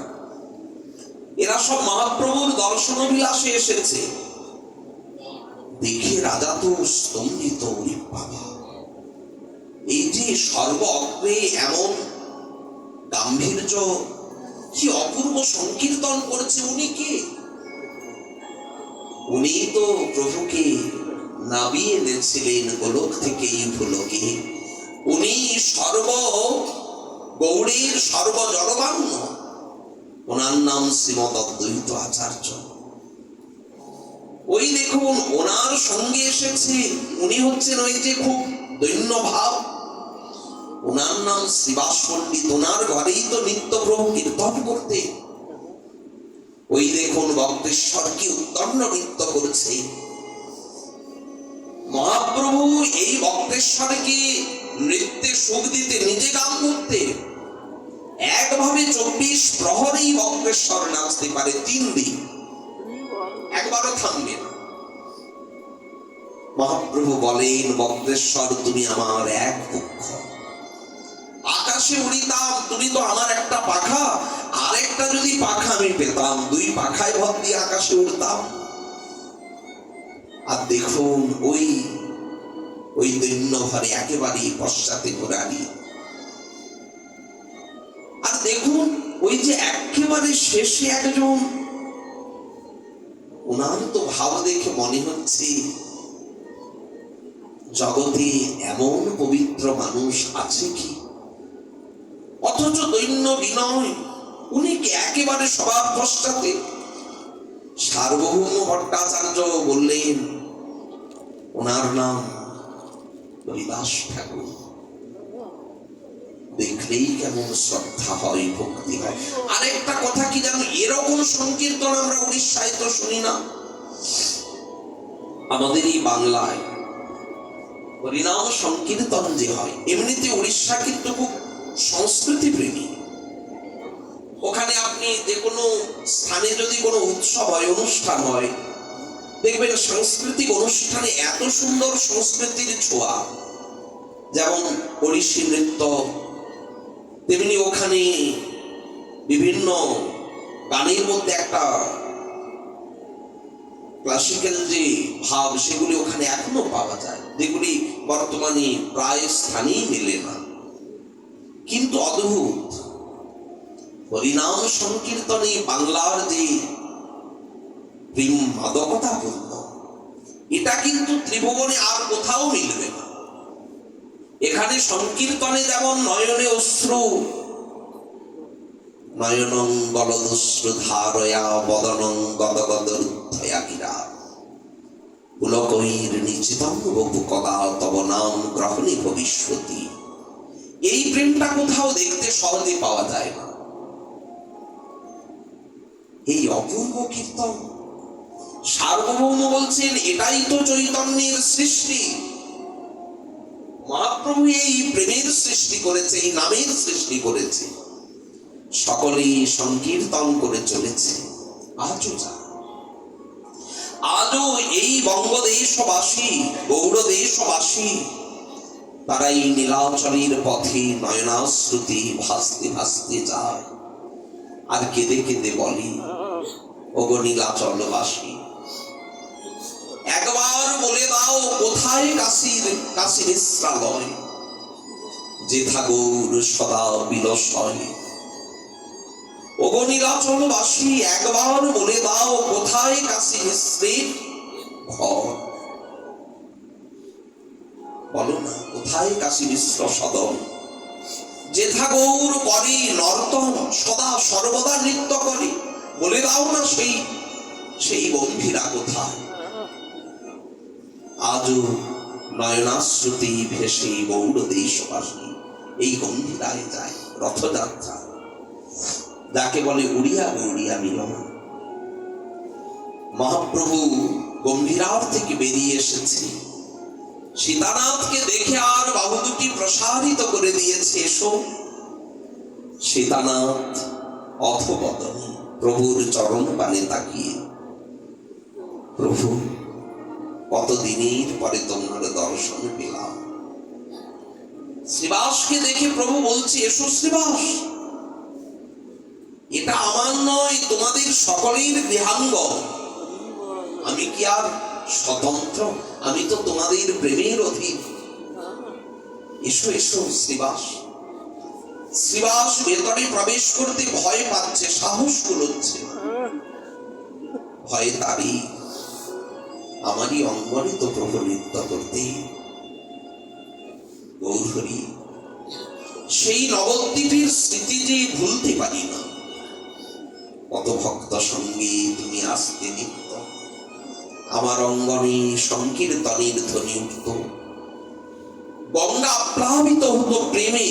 এরা সব মহাপ্রভুর দর্শন বিলাসে এসেছে। দেখে রাজা তো স্তম্ভিত, বাবা এই যে সর্ব অগ্রে এমন গাম্ভীর্য, কি অপূর্ব সংকীর্তন করছে, উনি কে? উনি তো প্রভুকে নামিয়ে এনেছিলেন গোলক থেকে এই ভুলকে। উনি সর্ব গৌড়ের সর্বজড়বাঙ্গ, ওনার নাম শ্রীমদ অদ্বৈত আচার্য। ওই দেখুন ওনার সঙ্গে এসেছে, উনি হচ্ছেন ওই যে খুব দৈন্য ভাব, ওনার নাম শ্রীবাস পণ্ডিত, ওনার ঘরেই তো নিত্য প্রভু কীর্তন করতে। ওই দেখুন বক্তেশ্বর কি উত্তন্ন নৃত্য করছে। মহাপ্রভু এই বক্তেশ্বরকে নৃত্যে সুখ দিতে, নিজে গান করতে, একভাবে 24 প্রহরেই বক্তেশ্বর নাচতে পারে, 3 দিন একবারও থামবে না। মহাপ্রভু বলেন, বক্তেশ্বর তুমি আমার এক পক্ষ, আকাশে উড়িতাম, তুমি তো আমার একটা পাখা, আরেকটা যদি পাখা আমি পেতাম, 2 পাখায় ভর দিয়ে আকাশে উড়তাম। আর দেখুন ওই দৈন্য ঘরে একেবারে পশ্চাতে ঘোরানি। আর দেখুন ওই যে একেবারে শেষে একজন, ওনার তো ভাব দেখে মনে হচ্ছে জগতে এমন পবিত্র মানুষ আছে কি, অথচ দৈন্য বিনয়, উনি কি একেবারে সবার পশ্চাতে। সার্বভৌম ভট্টাচার্য বললেন, ওনার নাম হরিদাস ঠাকুর। দেখলেই কেমন শ্রদ্ধা হয়, ভক্তি হয়। আরেকটা কথা কি জানো, এরকম সংকীর্তন আমরা উড়িষ্যায় তো শুনি না। আমাদের এই বাংলায় হরিনাম সংকীর্তন যে হয়, এমনিতে উড়িষ্যা কিন্তু খুব সংস্কৃতি প্রেমী। ওখানে আপনি যে কোনো স্থানে যদি কোনো উৎসব হয়, অনুষ্ঠান হয়, দেখবেন সাংস্কৃতিক অনুষ্ঠানে এত সুন্দর সংস্কৃতির ছোঁয়া, যেমন ওড়িশি নৃত্য, তেমনি ওখানে বিভিন্ন গানের মধ্যে একটা ক্লাসিক্যাল যে ভাব, সেগুলি ওখানে এখনো পাওয়া যায়, যেগুলি বর্তমানে প্রায় স্থানেই মেলে না। কিন্তু অদ্ভুত হরিনাম সংকীর্তনে বাংলার যে প্রেম মাদকতাপূর্ণ, এটা কিন্তু ত্রিভুবনে আর কোথাও মিলবে না। এখানে সংকীর্তনে যেমন নয়নে অশ্রু, নয়নং গলদশ্রু ধারয়া বদনং গদগদরুদ্ধয়া গিরা পুলকৈর নিচিতং বপু কদা তব নাম গ্রহণে ভবিষ্যতি। এই প্রেমটা কোথাও দেখতে সহজে পাওয়া যায় না। এই অপূর্ব কীর্তন, সার্বভৌম বলছেন এটাই তো চৈতন্যের সৃষ্টি। মহাপ্রভু এই প্রেমের সৃষ্টি করেছে, এই নামের সৃষ্টি করেছে, সকলেই সংকীর্তন করে চলেছে। আজও এই বঙ্গদেশবাসী, গৌড় দেশবাসী, তারা এই নীলাচলের পথে নয়নাশ্রুতি ভাসতে ভাসতে যায়, আর কেঁদে কেঁদে বলি, ওগো নীলাচলবাসী, একবার বলে দাও কোথায় কাশী মিশ্রালয়, যেথা গৌর সদা বিলসয়। ওগো নীলাচলবাসী, একবার বলে দাও কোথায় কাশী মিশ্রের ঘর। বলো না, কোথায় কাশী মিশ্র সদন, যেথা গৌর করে নর্তন, সদা সর্বদা নৃত্য করে। বলে দাও না সেই গম্ভীরা কোথায়। আজও নয়নাশ্রুতি ভেসে গৌড় দেশবাসী এই গম্ভীরায় যায়। রথযাত্রা, যাকে বলে উড়িয়া গৌড়িয়া মিলন। মহাপ্রভু গম্ভীরার থেকে বেরিয়ে এসেছে, সীতানাথকে দেখে আর বাহু দুটি প্রসারিত করে দিয়েছে, এসো। সীতানাথ অথবদনে প্রভুর চরণ পানে তাকিয়ে, প্রভু কতদিনের পরে তোমার দর্শন পেলাম। শ্রীবাসকে দেখে প্রভু বলছে, এসো শ্রীবাস, এটা আমার নয়, তোমাদের সকলের দেহাঙ্গ। আমি কি আর স্বতন্ত্র? আমি তো তোমাদের প্রেমের অধীন। এসো এসো শ্রীবাস। শ্রীবাস ভেতরে প্রবেশ করতে ভয় পাচ্ছে, সাহস কুলোচ্ছে। ভয় তারই, আমারই অঙ্গনে তো প্রভু নৃত্য করতে। গৌরহরি, সেই নবদ্বীপের স্মৃতি যে ভুলতে পারি না। কত ভক্ত সঙ্গে তুমি আসতে নিত্য, আমার অঙ্গনে সংকীর্তনের ধ্বনি উঠত, গঙ্গা আপ্লাবিত হতো প্রেমে,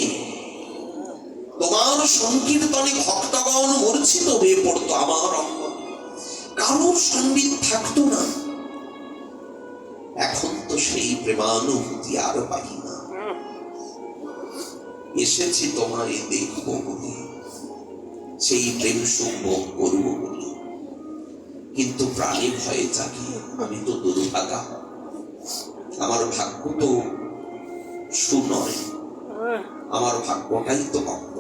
তোমার সংকীর্তনে ভক্তগণ মূর্ছিত হয়ে পড়তো আমার অঙ্গনে, কারোর সঙ্গীত থাকতো না। এখন তো সেই প্রেমানুভূতি আর পাই না। এসেছি তোমায় দেখবো বলে, সেই প্রেম সুখ ভোগ করবো বলে, কিন্তু প্রাণে ভয়ে থাকি। আমি তো দুর্ভাগা, আমার ভাগ্য তো সুনয়, আমার ভাগ্যটাই তো ভক্ত।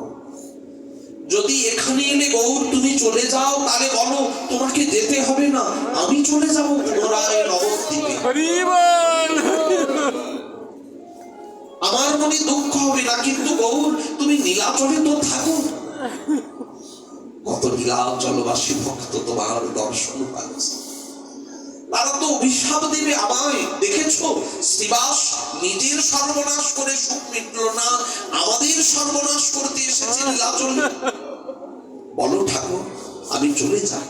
যদি এখানে এলে গৌর তুমি চলে যাও, তাহলে বলো তোমাকে যেতে হবে না, আমি চলে যাব পুনরায় নবদ্বীপে। আমার মনে দুঃখ হবে না, কিন্তু গৌর তুমি নীলাচলে তো থাকো। কত নীলাচলবাসী ভক্ত তোমার দর্শন পাচ্ছে, তারা তো অভিশাপ দেবে আমায়। দেখেছো, শ্রীবাস নিজের সর্বনাশ করে সুখ মিটল না, আমাদের সর্বনাশ করতে এসেছে নীলাচল। বলো ঠাকুর, আমি চলে যাই।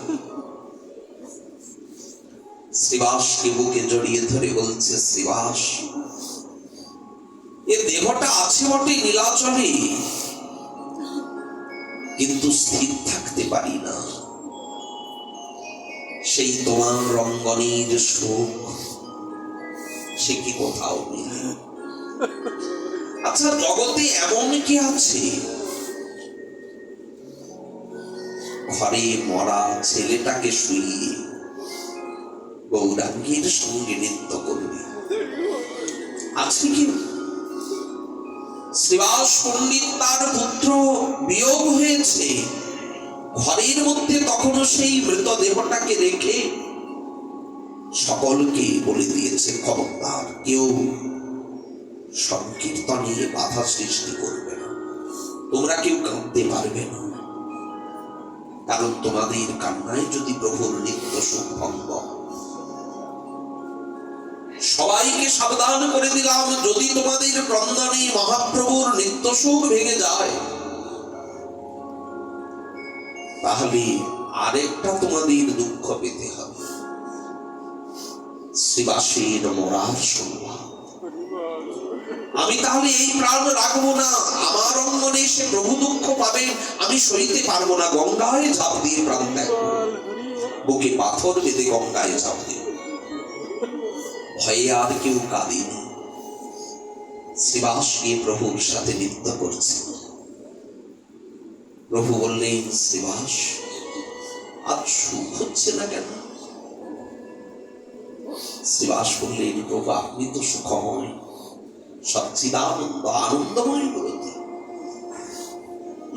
শ্রীবাসকে বুকে জড়িয়ে ধরে বলছে, শ্রীবাস, এ দেহটা আছে বটে নীলাচলে, কিন্তু স্থির থাকতে পারি না। সেই তোমার রঙ্গনের সুখ, সে কি কোথাও মিলে? আচ্ছা, জগতে এমন কি আছে ঘরে মরা ছেলেটাকে শুইয়ে গৌরাঙ্গের সঙ্গে নৃত্য করবে? আছে কি? শ্রীবাস পণ্ডিত তার পুত্র বিয়োগ হয়েছে, ঘরের মধ্যে তখনও সেই মৃতদেহটাকে রেখে সকলকে বলে দিয়েছে, খবরদার কেউ সংকীর্তনে বাধা সৃষ্টি করবে না, তোমরা কেউ কাঁদতে পারবে না, কারণ তোমাদের কান্নায় যদি প্রভুর নিত্য সুখ ভঙ্গ। সবাইকে সাবধান করে দিলাম, যদি তোমাদের ক্রন্দনে মহাপ্রভুর নিত্য সুখ ভেঙে যায়, তাহলে আরেকটা তোমাদের দুঃখ পেতে হবে, শ্রীবাসের মরার সংবাদ। আমি তাহলে এই প্রাণ রাখবো না, আমার অঙ্গনে এসে প্রভু দুঃখ পাবে, আমি সইতে পারবো না। গঙ্গায় ঝাঁপ দিয়ে প্রাণ ত্যাগ, বুকে পাথর বেঁধে গঙ্গায় ঝাঁপ দিয়ে, ভয়ে আর কেউ কাঁদেনি। শ্রীবাস গিয়ে প্রভুর সাথে নৃত্য করছে। প্রভু বললেন, শ্রীবাস, আজ সুখ হচ্ছে না কেন? শ্রীবাস বললেন, প্রভু আপনি তো সুখময়, সচ্চিদানন্দ, আনন্দময় বলতে।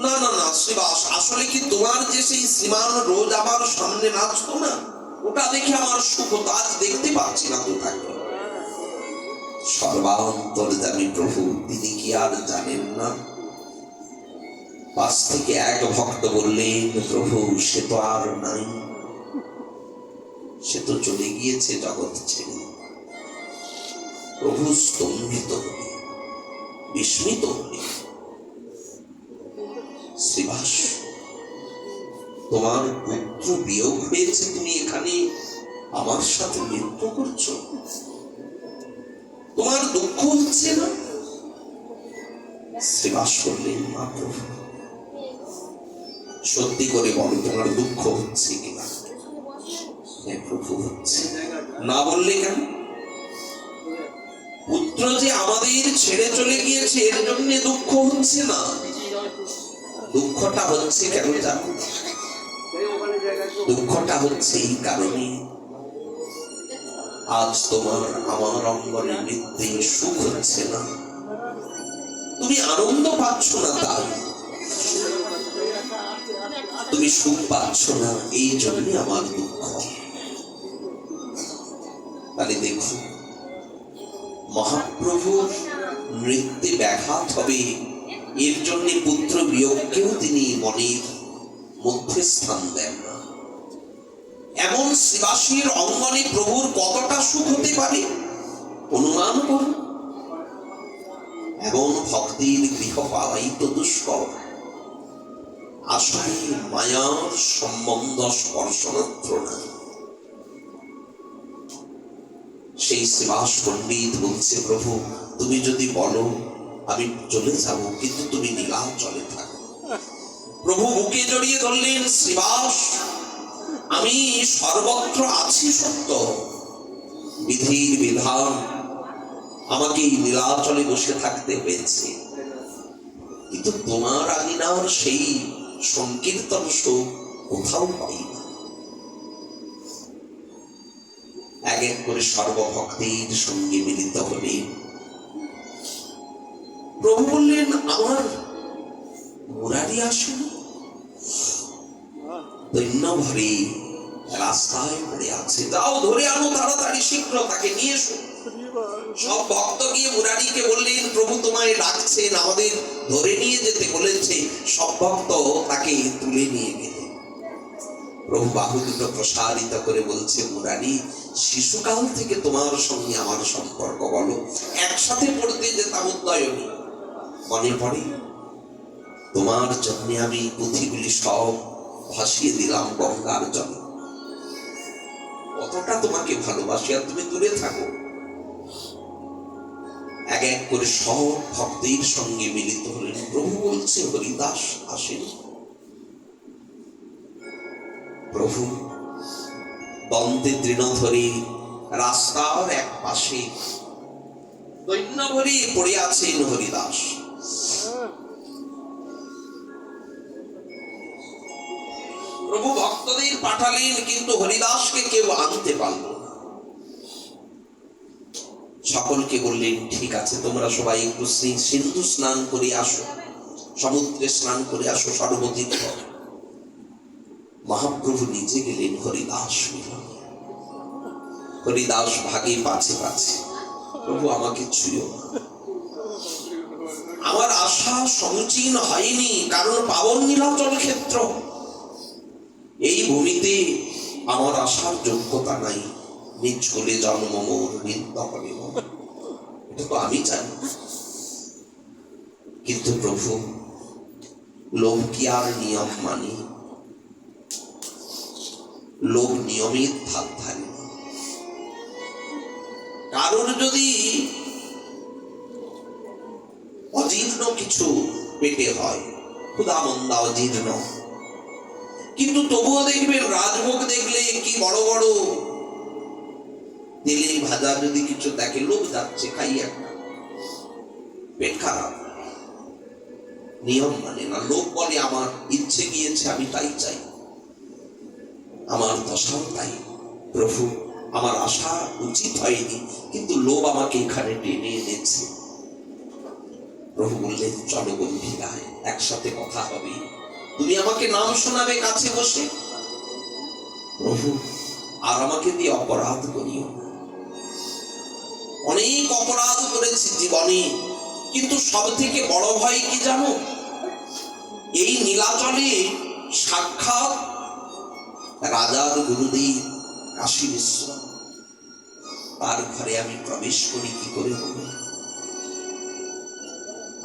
না না না শ্রীবাস, আসলে কি তোমার যে সেই শ্রীমান রোজ আমার সামনে নাচতো না, ওটা দেখে আমার সুখ হতো, আজ দেখতে পাচ্ছি না কোথায়। সর্বান্তর্যামী প্রভু, তিনি কি আর জানেন না? পাশ থেকে এক ভক্ত বললেন, প্রভু সে তো আর নাই, সে তো চলে গিয়েছে জগৎ ছেড়ে। প্রভু স্তম্ভিত হলে, বিস্মিত হলে, শ্রীবাস, তোমার পুত্র বিয়োগ হয়েছে, তুমি এখানে আমার সাথে নৃত্য করছো, তোমার দুঃখ হচ্ছে না? শ্রীবাস বললেন, মা প্রভু, সত্যি করে বলো তোমার দুঃখ হচ্ছে কিনা? হ্যাঁ প্রভু হচ্ছে। না বললে কেন? পুত্র যে আমাদের ছেড়ে চলে গিয়েছে এর জন্য দুঃখ হচ্ছে না। দুঃখটা হচ্ছে কেন জানো? দুঃখটা হচ্ছে এই কারণে, আজ তোমার আমার অঙ্গনে মৃত্যু সুখ হচ্ছে না, তুমি আনন্দ পাচ্ছ না, তাই তুমি সুখ পাচ্ছ না, এই জন্য আমার দুঃখ। তাহলে দেখো মহাপ্রভুর নৃত্যে ব্যাঘাত হবে, এর জন্য পুত্র বিয়োগকেও তিনি মনের মধ্যে স্থান দেন না। এমন শ্রীবাসীর অঙ্গনে প্রভুর কতটা সুখ হতে পারে অনুমান করুন। এমন ভক্তির গৃহ পাওয়াই তো দুষ্কর। আসলে মায়ার সম্বন্ধ স্পর্শ মাত্র না। সেই শ্রীবাস পণ্ডিত বলছে, প্রভু তুমি যদি বলো আমি চলে যাব, কিন্তু তুমি নীলাচলে থাকো। প্রভু বুকে জড়িয়ে ধরলেন, শ্রীবাস আমি সর্বত্র আছি সত্য, বিধির বিধান আমাকে নীলাচলে বসে থাকতে হয়েছে, কিন্তু তোমার আঙিনার সেই সংকীর্তন সুখ কোথাও পাই না। এক এক করে সর্বভক্তির সঙ্গে মিলিত হলে প্রভু বললেন, আমার মুরারি আসেন দৈন্য ভরে রাস্তায় পড়ে আছে, যাও ধরে আনো তাড়াতাড়ি, শীঘ্র তাকে নিয়ে এসো। সব ভক্ত গিয়ে মুরারিকে বললেন, প্রভু তোমায় ডাকছেন, আমাদের ধরে নিয়ে যেতে বলেছে। সব ভক্ত তাকে তুলে নিয়ে গেলে প্রভু বাহু দুটো প্রসারিত করে বলছে, মুরারি শিশুকাল থেকে তোমার সঙ্গে আমার সম্পর্ক, বলো একসাথে পড়তে যেতাম উদ্যায়নে, মনে পড়ে? তোমার জন্য আমি পুঁথিগুলি সব ভাসিয়ে দিলাম গঙ্গার জলে, কতটা তোমাকে ভালোবাসি, আর তুমি দূরে থাকো। এক এক করে সব ভক্তের সঙ্গে মিলিত হলেন। প্রভু বলছে, হরিদাস আসেন। প্রভু দন্তে তৃণ ধরে রাস্তার এক পাশে দৈন্য ভরে পড়ে আছেন হরিদাস। প্রভু ভক্তদের পাঠালেন, কিন্তু হরিদাসকে কেউ আনতে পারল না। সকলকে বললেন, ঠিক আছে তোমরা সবাই একটু সিন্ধু স্নান করে আসো, সমুদ্রে স্নান করে আসো সর্বতীর্থ। মহাপ্রভু নিজে গেলেন হরিদাস মিলনে। হরিদাস ভাগে পাছে পাছে, প্রভু আমাকে ছুঁয়ো না, আমার আশা সমুচীন হয়নি, কারণ পাবন নীলাচল ক্ষেত্র, এই ভূমিতে আমার আশার যোগ্যতা নাই। নিজ কোলে জন্ম মোর নিত্য হবে, এটা তো আমি জানি, কিন্তু প্রভু লোভ কি আর নিয়ম মানি? লোভ নিয়মিত ভাগ থাকে। কারোর যদি অজীর্ণ কিছু পেটে হয়, ক্ষুধা মন্দা অজীর্ণ, কিন্তু তবুও দেখবেন রাজভোগ দেখলে কি বড় বড় তেলে ভাজা যদি কিছু দেখে, লোভ যাচ্ছে, খাই একটা, পেট খারাপ, নিয়ম মানে না। লোভ বলে আমার ইচ্ছে গিয়েছে, আমি তাই চাই, আমার দশাও তাই। প্রভু আমার আশা উচিত হয়নি, কিন্তু লোভ আমাকে এখানে টেনে এনেছে। প্রভু বললেন, চলো গম্ভীরায়, একসাথে কথা হবে, তুমি আমাকে নাম শোনাবে কাছে বসে। প্রভু আর আমাকে দিয়ে অপরাধ করিও না, অনেক অপরাধ করেছি জীবনে, কিন্তু সব থেকে বড় ভয় কি জানো? এই নীলাচলে সাক্ষাৎ রাজার গুরুদেব কাশী মিশ্র, তার ঘরে আমি প্রবেশ করি কি করে হবে?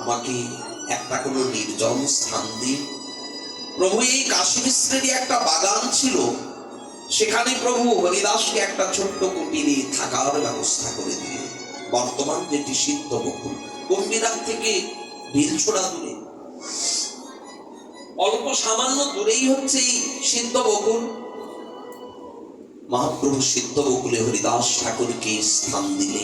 আমাকে একটা কোনো নির্জন স্থান দিন। প্রভু এই কাশী মিশ্রেরই একটা বাগান ছিল, সেখানে প্রভু হরিদাসকে একটা ছোট্ট কুটিরে থাকার ব্যবস্থা করে দিলেন। বর্তমান যেটি সিদ্ধ বকুল, গম্ভীরার থেকে ঢিলছোড়া দূরে, অল্প সামান্য দূরেই হচ্ছে এই সিদ্ধ বকুল। মহাপ্রভু সিদ্ধ বকুলে হরিদাস ঠাকুরকে স্থান দিলে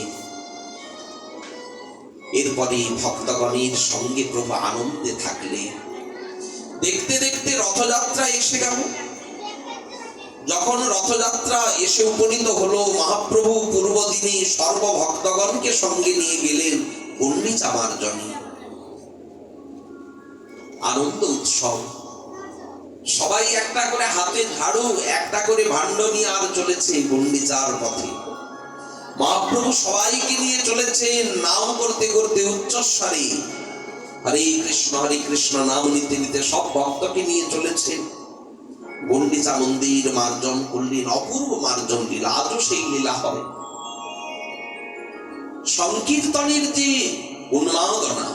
এরপরে ভক্তগণের সঙ্গে প্রভু আনন্দে থাকলে। দেখতে দেখতে রথযাত্রা এসে গেল। যখন রথযাত্রা এসে উপনীত হলো, মহাপ্রভু পূর্বদিনে সর্বভক্তগণকে সঙ্গে নিয়ে গেলেন গুন্ডিচা মার্জনে। আনন্দ উৎসব, সবাই একটা করে হাতে ঝাড়ু, একটা করে ভাণ্ড নিয়ে আর চলেছে গুন্ডিচার পথে। মহাপ্রভু সবাইকে নিয়ে চলেছেন নাম করতে করতে উচ্চস্বরে হরে কৃষ্ণ নাম নিতে নিতে সব ভক্তকে নিয়ে চলেছেন। গুন্ডিচা মন্দির মার্জন করলেন, অপূর্ব মার্জন লীলা, আজও সেই লীলা হয়। সংকীর্তনের যে উন্মাদনা,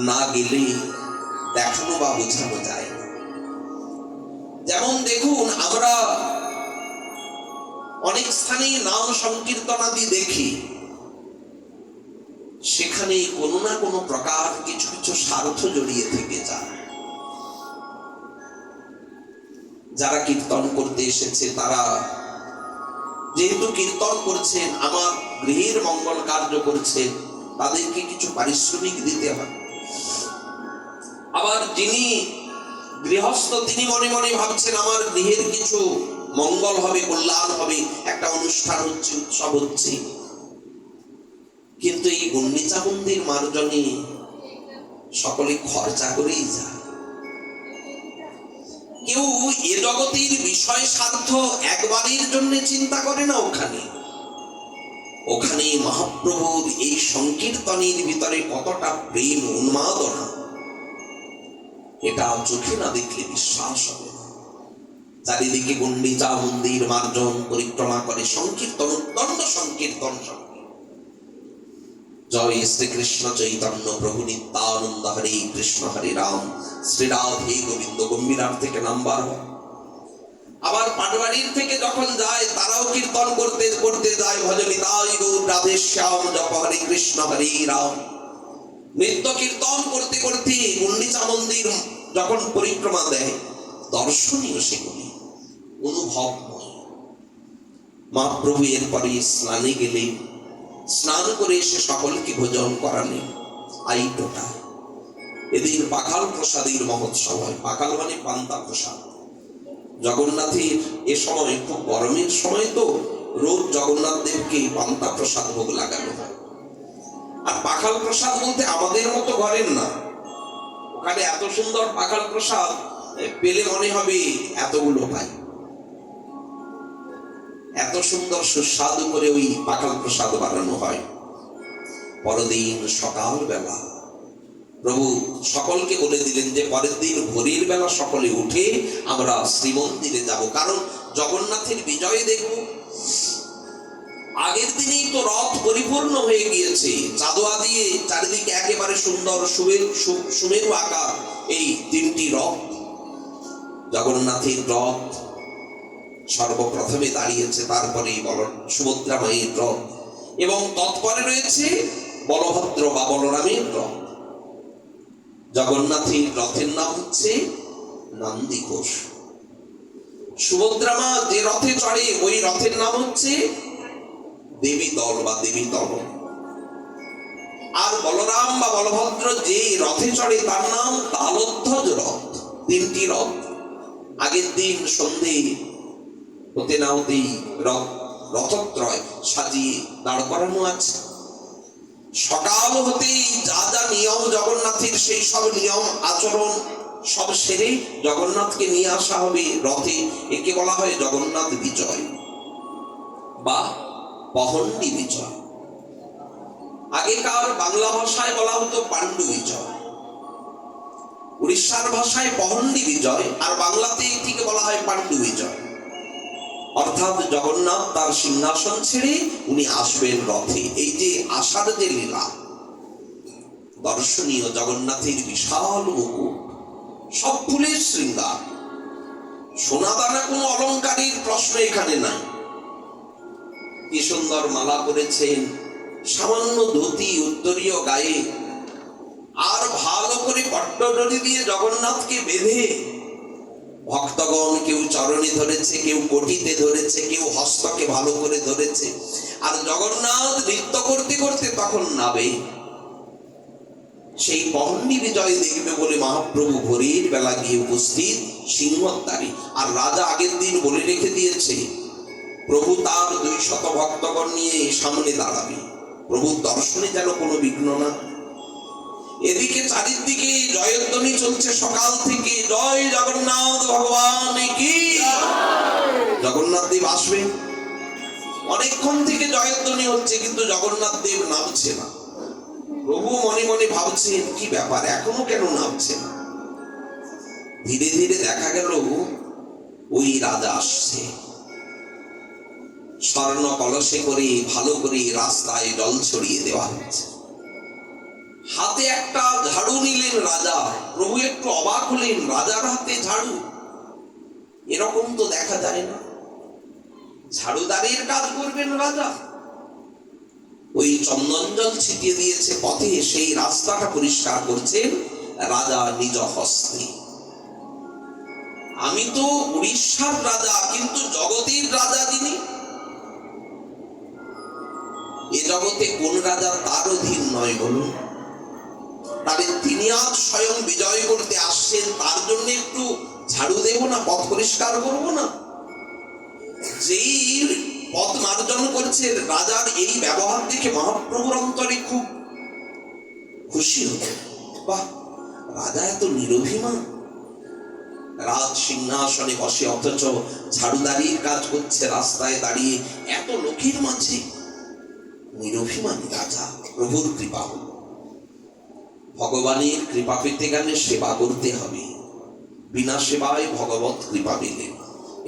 না গেলে দেখানো বা বোঝানো যায় না। যেমন দেখুন, আমরা অনেক স্থানে নাম সংকীর্তনাদি দেখি, সেখানে কোনো না কোনো প্রকার কিছু কিছু স্বার্থ জড়িয়ে থেকে যায়। যারা কীর্তন করতে এসেছে তারা যেহেতু কীর্তন করছেন, আমার গৃহের মঙ্গল কার্য করছেন, তাদেরকে কিছু পারিশ্রমিক দিতে হয়। আবার যিনি গৃহস্থ তিনি মনে মনে ভাবছেন আমার গৃহের কিছু মঙ্গল হবে, কল্যাণ হবে, একটা অনুষ্ঠান হচ্ছে, উৎসব হচ্ছে। কিন্তু এই গুন্ডিচা মন্দির মার্জনে সকলে খরচা করেই যায়। কেউ এ জগতের বিষয় স্বার্থ একবারের জন্য চিন্তা করে না। ওখানে মহাপ্রভুর এই সংকীর্তনের ভিতরে কতটা প্রেম উন্মাদনা, এটা চোখে না দেখলে বিশ্বাস হবে না। চারিদিকে গুন্ডিচা মন্দির মার্জন পরিক্রমা করে সংকীর্তন, উদ্দণ্ড সংকীর্তন। জয় শ্রীকৃষ্ণ চৈতন্য প্রভু নিত্যানন্দ, হরে কৃষ্ণ হরে রাম, শ্রী রাধে গোবিন্দ গম্ভীরার থেকে নাম্বার হয়। আবার পাটবাড়ির থেকে যখন যায়, তারাও কীর্তন করতে করতে যায়, ভজনিতাই গৌর রাধে শ্যাম, জপ হরে কৃষ্ণ হরে রাম। নৃত্য কীর্তন করতে করতে গুন্ডিচা মন্দির যখন পরিক্রমা দেয়, দর্শনীয় সেগুলি, অনুভবময়। মহাপ্রভু এরপরে স্নানে গেলেন, স্নান করে এসে সকলকে ভোজন করালেন। আইটোটা এদিন পাখাল প্রসাদের মহোৎসব হয়। পাখাল মানে পান্তা প্রসাদ। জগন্নাথের এ সময় খুব গরমের সময়, তো রোজ জগন্নাথ দেবকে পান্তা প্রসাদ ভোগ লাগানো হয়। আর পাখাল প্রসাদ বলতে আমাদের মতো ঘরের না। ওখানে এত সুন্দর পাখাল প্রসাদ পেলে মনে হবে এতগুলো পাই। এত সুন্দর সুস্বাদু করে ওই পাখাল প্রসাদ বানানো হয়। পরদিন সকাল বেলা প্রভু সকলকে বলে দিলেন যে পরের দিন ভোরের বেলা সকলে উঠে আমরা শ্রীমন্দিরে যাব, কারণ জগন্নাথের বিজয় দেখব। আগের দিনেই তো রথ পরিপূর্ণ হয়ে গিয়েছে, চাঁদোয়া দিয়ে চারিদিকে একেবারে সুন্দর সুমেরু আকার এই তিনটি রথ। জগন্নাথের রথ সর্বপ্রথমে দাঁড়িয়েছে, তারপরে সুভদ্রা মায়ের রথ, এবং তৎপরে রয়েছে বলভদ্র বা বলরামের রথ। জগন্নাথের রথের নাম হচ্ছে নন্দিঘোষ। সুভদ্রা মা যে রথে চড়ে ওই রথের নাম হচ্ছে দেবী দল বা দেবী দল। আর বলরাম বা বলভদ্র যে রথে চড়ে তার নাম তালধ্বজ রথ। তিনটি রথ আগের দিন সন্ধে হতে না হতেই রথত্রয় সাজিয়ে দাঁড় করানো আছে। সকাল হতেই যা যা নিয়ম জগন্নাথের, সেই সব নিয়ম আচরণ সব সেরে জগন্নাথকে নিয়ে আসা হবে রথে। একে বলা হয় জগন্নাথ বিজয় বা পহণ্ডি বিজয়। আগেকার বাংলা ভাষায় বলা হতো পাণ্ডু বিজয়, উড়িষ্যার ভাষায় পহণ্ডি বিজয়, আর বাংলাতে এটিকে বলা হয় পাণ্ডু বিজয়। অর্থাৎ জগন্নাথ তার সিংহাসন ছেড়ে উনি আসবেন রথে। এই যে আসার যে লীলা দর্শনীয়, জগন্নাথের বিশাল মুকুট, সব ফুলের শৃঙ্গার, সোনা দানা কোনো অলংকারের প্রশ্ন এখানে নাই। কি সুন্দর মালা করেছেন, সামান্য ধুতি উত্তরীয় গায়ে, আর ভালো করে পট্টদড়ি দিয়ে জগন্নাথকে বেঁধে ভক্তগণ কেউ চরণে ধরেছে, কেউ কোটিতে ধরেছে, কেউ হস্তকে ভালো করে ধরেছে। আর জগন্নাথ নৃত্য করতে করতে তখন নাবে সেই পহন্ডি বিজয় দেখবে বলে মহাপ্রভু ভোরের বেলা গিয়ে উপস্থিত সিংহদ্বারে। আর রাজা আগের দিন বলে রেখে দিয়েছে প্রভু তার 200 ভক্তগণ নিয়ে সামনে দাঁড়াবে, প্রভুর দর্শনে যেন কোনো বিঘ্ন না। এদিকে চারিদিকে জয়ধ্বনি চলছে সকাল থেকে, জয় জগন্নাথ ভগবান কি। জগন্নাথ দেব আসবে, অনেকক্ষণ থেকে জয়ধ্বনি হচ্ছে, কিন্তু জগন্নাথ দেব নামছে না। প্রভু মনে মনে ভাবছেন কি ব্যাপার, এখনো কেন নামছে না। ধীরে ধীরে দেখা গেল ওই রাজা আসছে, স্বর্ণ কলসে করে ভালো করে রাস্তায় জল ছড়িয়ে দেওয়া হচ্ছে। হাতে একটা ঝাড়ু নিলেন রাজা। প্রভু একটু অবাক হলেন, রাজার হাতে ঝাড়ু, এরকম তো দেখা যায় না। ঝাড়ুদারের কাজ করবেন রাজা। ওই চন্দন জল ছিটিয়ে দিয়েছে পথে, সেই রাস্তাটা পরিষ্কার করছেন রাজা নিজ হস্তে। আমি তো উড়িষ্যার রাজা, কিন্তু জগতের রাজা যিনি, এ জগতে কোন রাজা তার অধীন নয় বলুন? তাহলে তিনি আজ স্বয়ং বিজয় করতে আসছেন, তার জন্য একটু ঝাড়ু দেব না, পথ পরিষ্কার করব না? যেই পথ মার্জন করছে রাজার এই ব্যবহার দেখে মহাপ্রভুর অন্তরে খুব খুশি হতো। বাহ, রাজা এত নিরভিমান, রাজ সিংহাসনে বসে অথচ ঝাড়ুদারির কাজ করছে রাস্তায় দাঁড়িয়ে, এত লোকের মাঝে নিরভিমানী রাজা। প্রভুর কৃপা হল। ভগবানের কৃপা পেতে গেলে সেবা করতে হবে, বিনা সেবায় ভগবত কৃপা পেলে,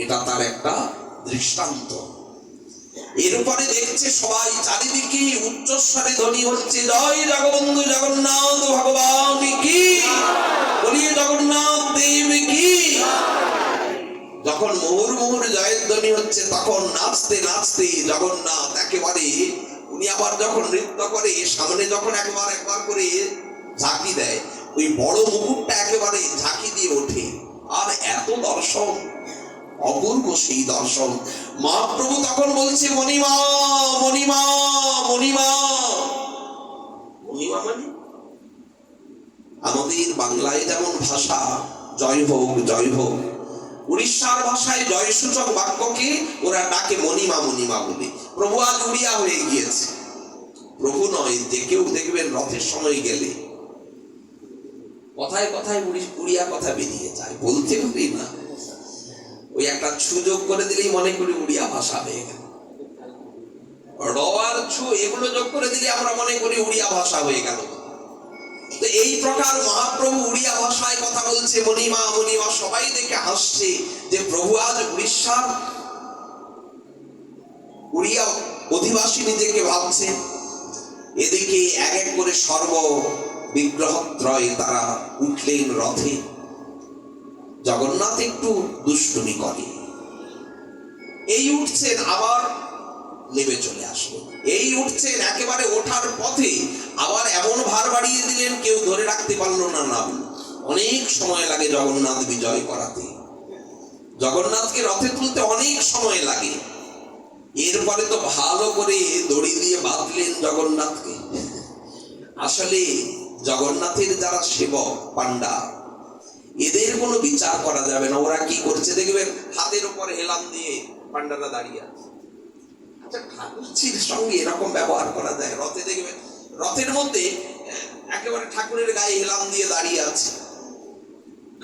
এটা তার একটা দৃষ্টান্ত। এরপরে দেখছে সবাই চারিদিকে উচ্চস্বরে ধ্বনি হচ্ছে, জয় জগবন্ধু জগন্নাথ ভগবান কি, বলিয়ে জগন্নাথ দেব কি। যখন মোহর মোহর জয়ের ধ্বনি হচ্ছে, তখন নাচতে নাচতে জগন্নাথ একেবারে, উনি আবার যখন নৃত্য করে সামনে যখন একবার একবার করে ঝাঁকি দেয়, ওই বড় মুকুটটা একেবারে ঝাঁকি দিয়ে ওঠে। আর এত দর্শন, অপূর্ব সেই দর্শন। মহাপ্রভু তখন বলছে, মণিমা মণিমা মণিমা। মণিমা মানে আমাদের বাংলায় যেমন ভাষা জয় হোক জয় হোক, উড়িষ্যার ভাষায় জয় সূচক বাক্যকে ওরা ডাকে মণিমা মণিমা বলে। প্রভু আজ উড়িয়া হয়ে গিয়েছে। প্রভু নয়, যে কেউ দেখবেন রথের সময় গেলে কথায় কথায় উড়িয়া কথা বেরিয়ে যায়, বলতে হবে না, ওই একটা সুযোগ করে দিলেই মনে করি উড়িয়া ভাষা হয়ে গেল। র আর ছু এগুলো যোগ করে দিলে আমরা মনে করি উড়িয়া ভাষা হয়ে গেল। তো এই প্রকার মহাপ্রভু উড়িয়া ভাষায় কথা বলছে, মণিমা মণিমা। সবাই দেখে হাসছে যে প্রভু আজ উড়িষ্যার উড়িয়া অধিবাসী নিজেকে ভাবছে। এদিকে এক এক করে সর্ব বিগ্রহত্রয় তারা উঠলেন রথে। জগন্নাথ একটু দুষ্টুমি করে, এই উঠছেন আবার নেমে চলে আসলো, এই উঠছেন একেবারে ওঠার পথে আবার এমন ভার বাড়িয়ে দিলেন কেউ ধরে রাখতে পারলো না নাম। অনেক সময় লাগে জগন্নাথ বিজয় করাতে, জগন্নাথকে রথে তুলতে অনেক সময় লাগে। এরপরে তো ভালো করে দড়ি দিয়ে বাঁধলেন জগন্নাথকে। আসলে জগন্নাথের যারা সেবক পান্ডা, এদের কোনো বিচার করা যাবে না। ওরা কি করছে দেখবেন, হাতের উপরে হেলাম দিয়ে পান্ডারা দাঁড়িয়ে আছে। আচ্ছা, ঠাকুরজির সঙ্গে এরকম ব্যবহার করা যায়? রথে দেখবেন, রথের মধ্যে একেবারে ঠাকুরের গায়ে হেলাম দিয়ে দাঁড়িয়ে আছে,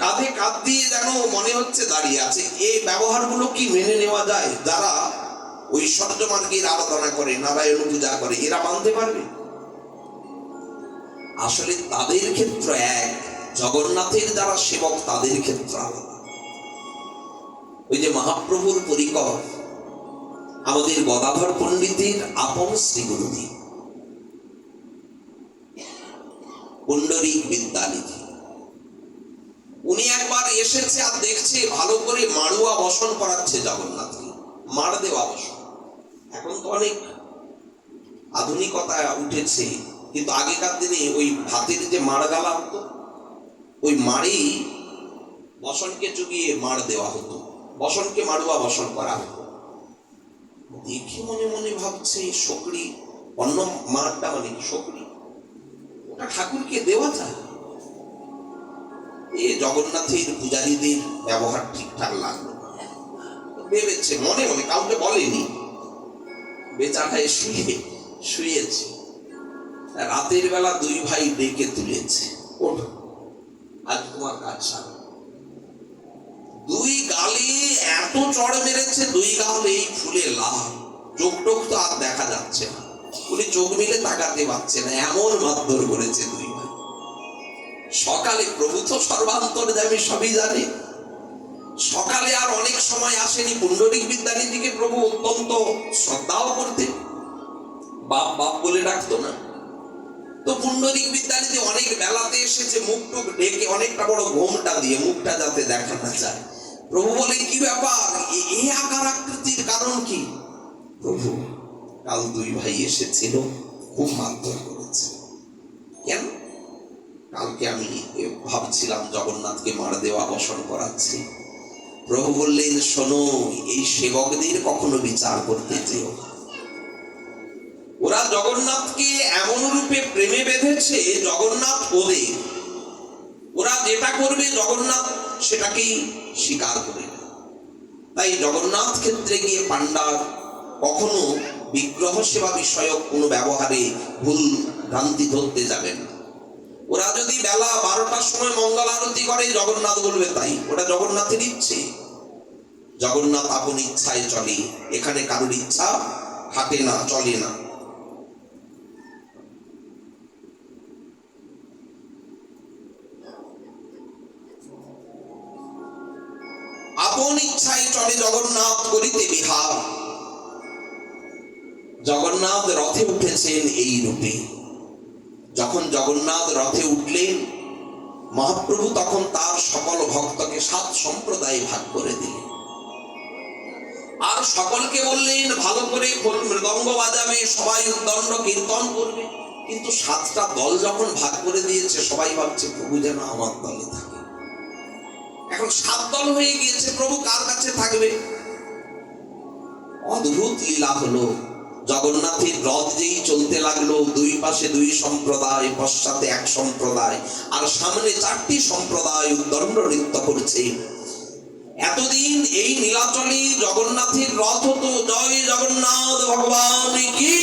কাঁধে কাঁধ দিয়ে যেন মনে হচ্ছে দাঁড়িয়ে আছে। এই ব্যবহারগুলো কি মেনে নেওয়া যায়? যারা ঐশ্বর্য মার্গের আরাধনা করে, নারায়ণ পূজা করে, এরা মানতে পারবে? আসলে তাদের ক্ষেত্র এক, জগন্নাথের যারা সেবক তাদের ক্ষেত্র আলাদা। ওই যে মহাপ্রভুর পরিকর আমাদের গদাধর পণ্ডিতের আপন শ্রী গুরুদেব পুণ্ডরীক বিদ্যানিধি, উনি একবার এসেছে আর দেখছে ভালো করে মাড়ুয়া বসন করাচ্ছে জগন্নাথকে, মার দেওয়া বসন। এখন তো অনেক আধুনিকতা উঠেছে, কিন্তু আগেকার দিনে ওই ভাতের যে মাড় গালা হতো, ওই মাড়েই বসনকে চুগিয়ে মাড় দেওয়া হতো, বসনকে মাড়ুয়া বসন করা হতো। দেখে মনে মনে ভাবছে শকড়ি, অন্য মাড়টা মানে শকড়ি, ওটা ঠাকুরকে দেওয়া যায়? এ জগন্নাথের পূজারীদের ব্যবহার ঠিকঠাক লাগলো, ভেবেছে মনে মনে, কাউকে বলেনি। বেচারায় শুয়েছে, রাতের বেলা দুই ভাই ডেকে তুলেছে, ওঠো আজ তোমার কাজ সারা। দুই গালে এত চড় মেরেছে, দুই গাল এই ফুলে লাল, চোখ টোক তো আর দেখা যাচ্ছে না, উনি চোখ মিলে তাকাতে পারছে না, এমন মারধর করেছে দুই ভাই। সকালে প্রভু তো সর্বান্তর্যামী, সবই জানে। সকালে আর অনেক সময় আসেনি, পুণ্ডরিক বিদ্যানিধিকে প্রভু অত্যন্ত শ্রদ্ধাও করতেন, বাপ বাপ বলে ডাকতো না। তো পুণ্ডরিক বিদ্যানিধি অনেক বেলাতে এসেছে, মুখ টুক ঢেকে, অনেকটা বড় ঘোমটা দিয়ে, মুখটা যাতে দেখা না যায়। প্রভু বলে, কি ব্যাপার, এই আকার আকৃতির কারণ কি? প্রভু, কাল দুই ভাই এসেছিল, খুব মারধর করেছে। কেন? কালকে আমি ভাবছিলাম জগন্নাথকে মার দেওয়া বসন করাচ্ছি। প্রভু বললেন, শোনো, এই সেবকদের কখনো বিচার করতে যেও। ওরা জগন্নাথকে এমন রূপে প্রেমে বেঁধেছে, জগন্নাথ ওদের, ওরা যেটা করবে জগন্নাথ সেটাকেই স্বীকার করে নেয়। তাই জগন্নাথ ক্ষেত্রে গিয়ে পাণ্ডার কখনো বিগ্রহ সেবা বিষয়ক কোনো ব্যবহারে ভুল ভ্রান্তি ধরতে যাবেন না। ওরা যদি বেলা 12টার সময় মঙ্গল আরতি করে, জগন্নাথ বলবে তাই, ওটা জগন্নাথের ইচ্ছে। জগন্নাথ আপন ইচ্ছায় চলে, এখানে কারোর ইচ্ছা থাকে না, চলে না। আপন ইচ্ছায় চলে জগন্নাথ করিতে বিহার। জগন্নাথ রথে উঠেছেন এই রূপে। যখন জগন্নাথ রথে উঠলেন, মহাপ্রভু তখন তার সকল ভক্তকে 7 সম্প্রদায়ে ভাগ করে দিলেন, আর সকলকে বললেন ভালো করে খোল মৃদঙ্গ বাজাবে, সবাই উদ্দণ্ড কীর্তন করবে। কিন্তু 7টা দল যখন ভাগ করে দিয়েছে, সবাই ভাবছে প্রভু যেন আমার দলে থাকে। এখন 7 দল হয়ে গিয়েছে, প্রভু কার কাছে থাকবে? অদ্ভুত লীলা হলো। জগন্নাথের রথ যেই চলতে লাগলো, দুই পাশে 2 সম্প্রদায়, পশ্চাতে 1 সম্প্রদায়, আর সামনে 4টি সম্প্রদায় উদ্দণ্ড নৃত্য করছে। এতদিন এই নীলাচলে জগন্নাথের রথ হতো জয় জগন্নাথ ভগবান কি,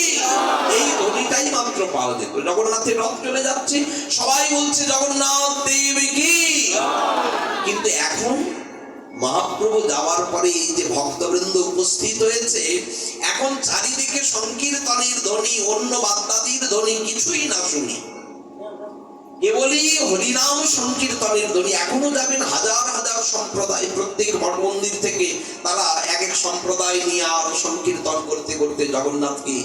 এই ধ্বনিটাই মাত্র পাওয়া যেত। জগন্নাথের রথ চলে যাচ্ছে, সবাই বলছে জগন্নাথ দেব কি। কিন্তু এখন মহাপ্রভু যাওয়ার পরে এই যে ভক্তবৃন্দ উপস্থিত হয়েছে, এখন চারিদিকে সংকীর্তনের ধ্বনি, অন্য বাদ্যাদির ধ্বনি কিছুই না শুনি, কেবলই হরিনাম সংকীর্তনের ধ্বনি। এখনো যাবেন হাজার হাজার সম্প্রদায়, প্রত্যেক মঠ মন্দির থেকে তারা এক এক সম্প্রদায় নিয়ে আর সংকীর্তন করতে করতে জগন্নাথকে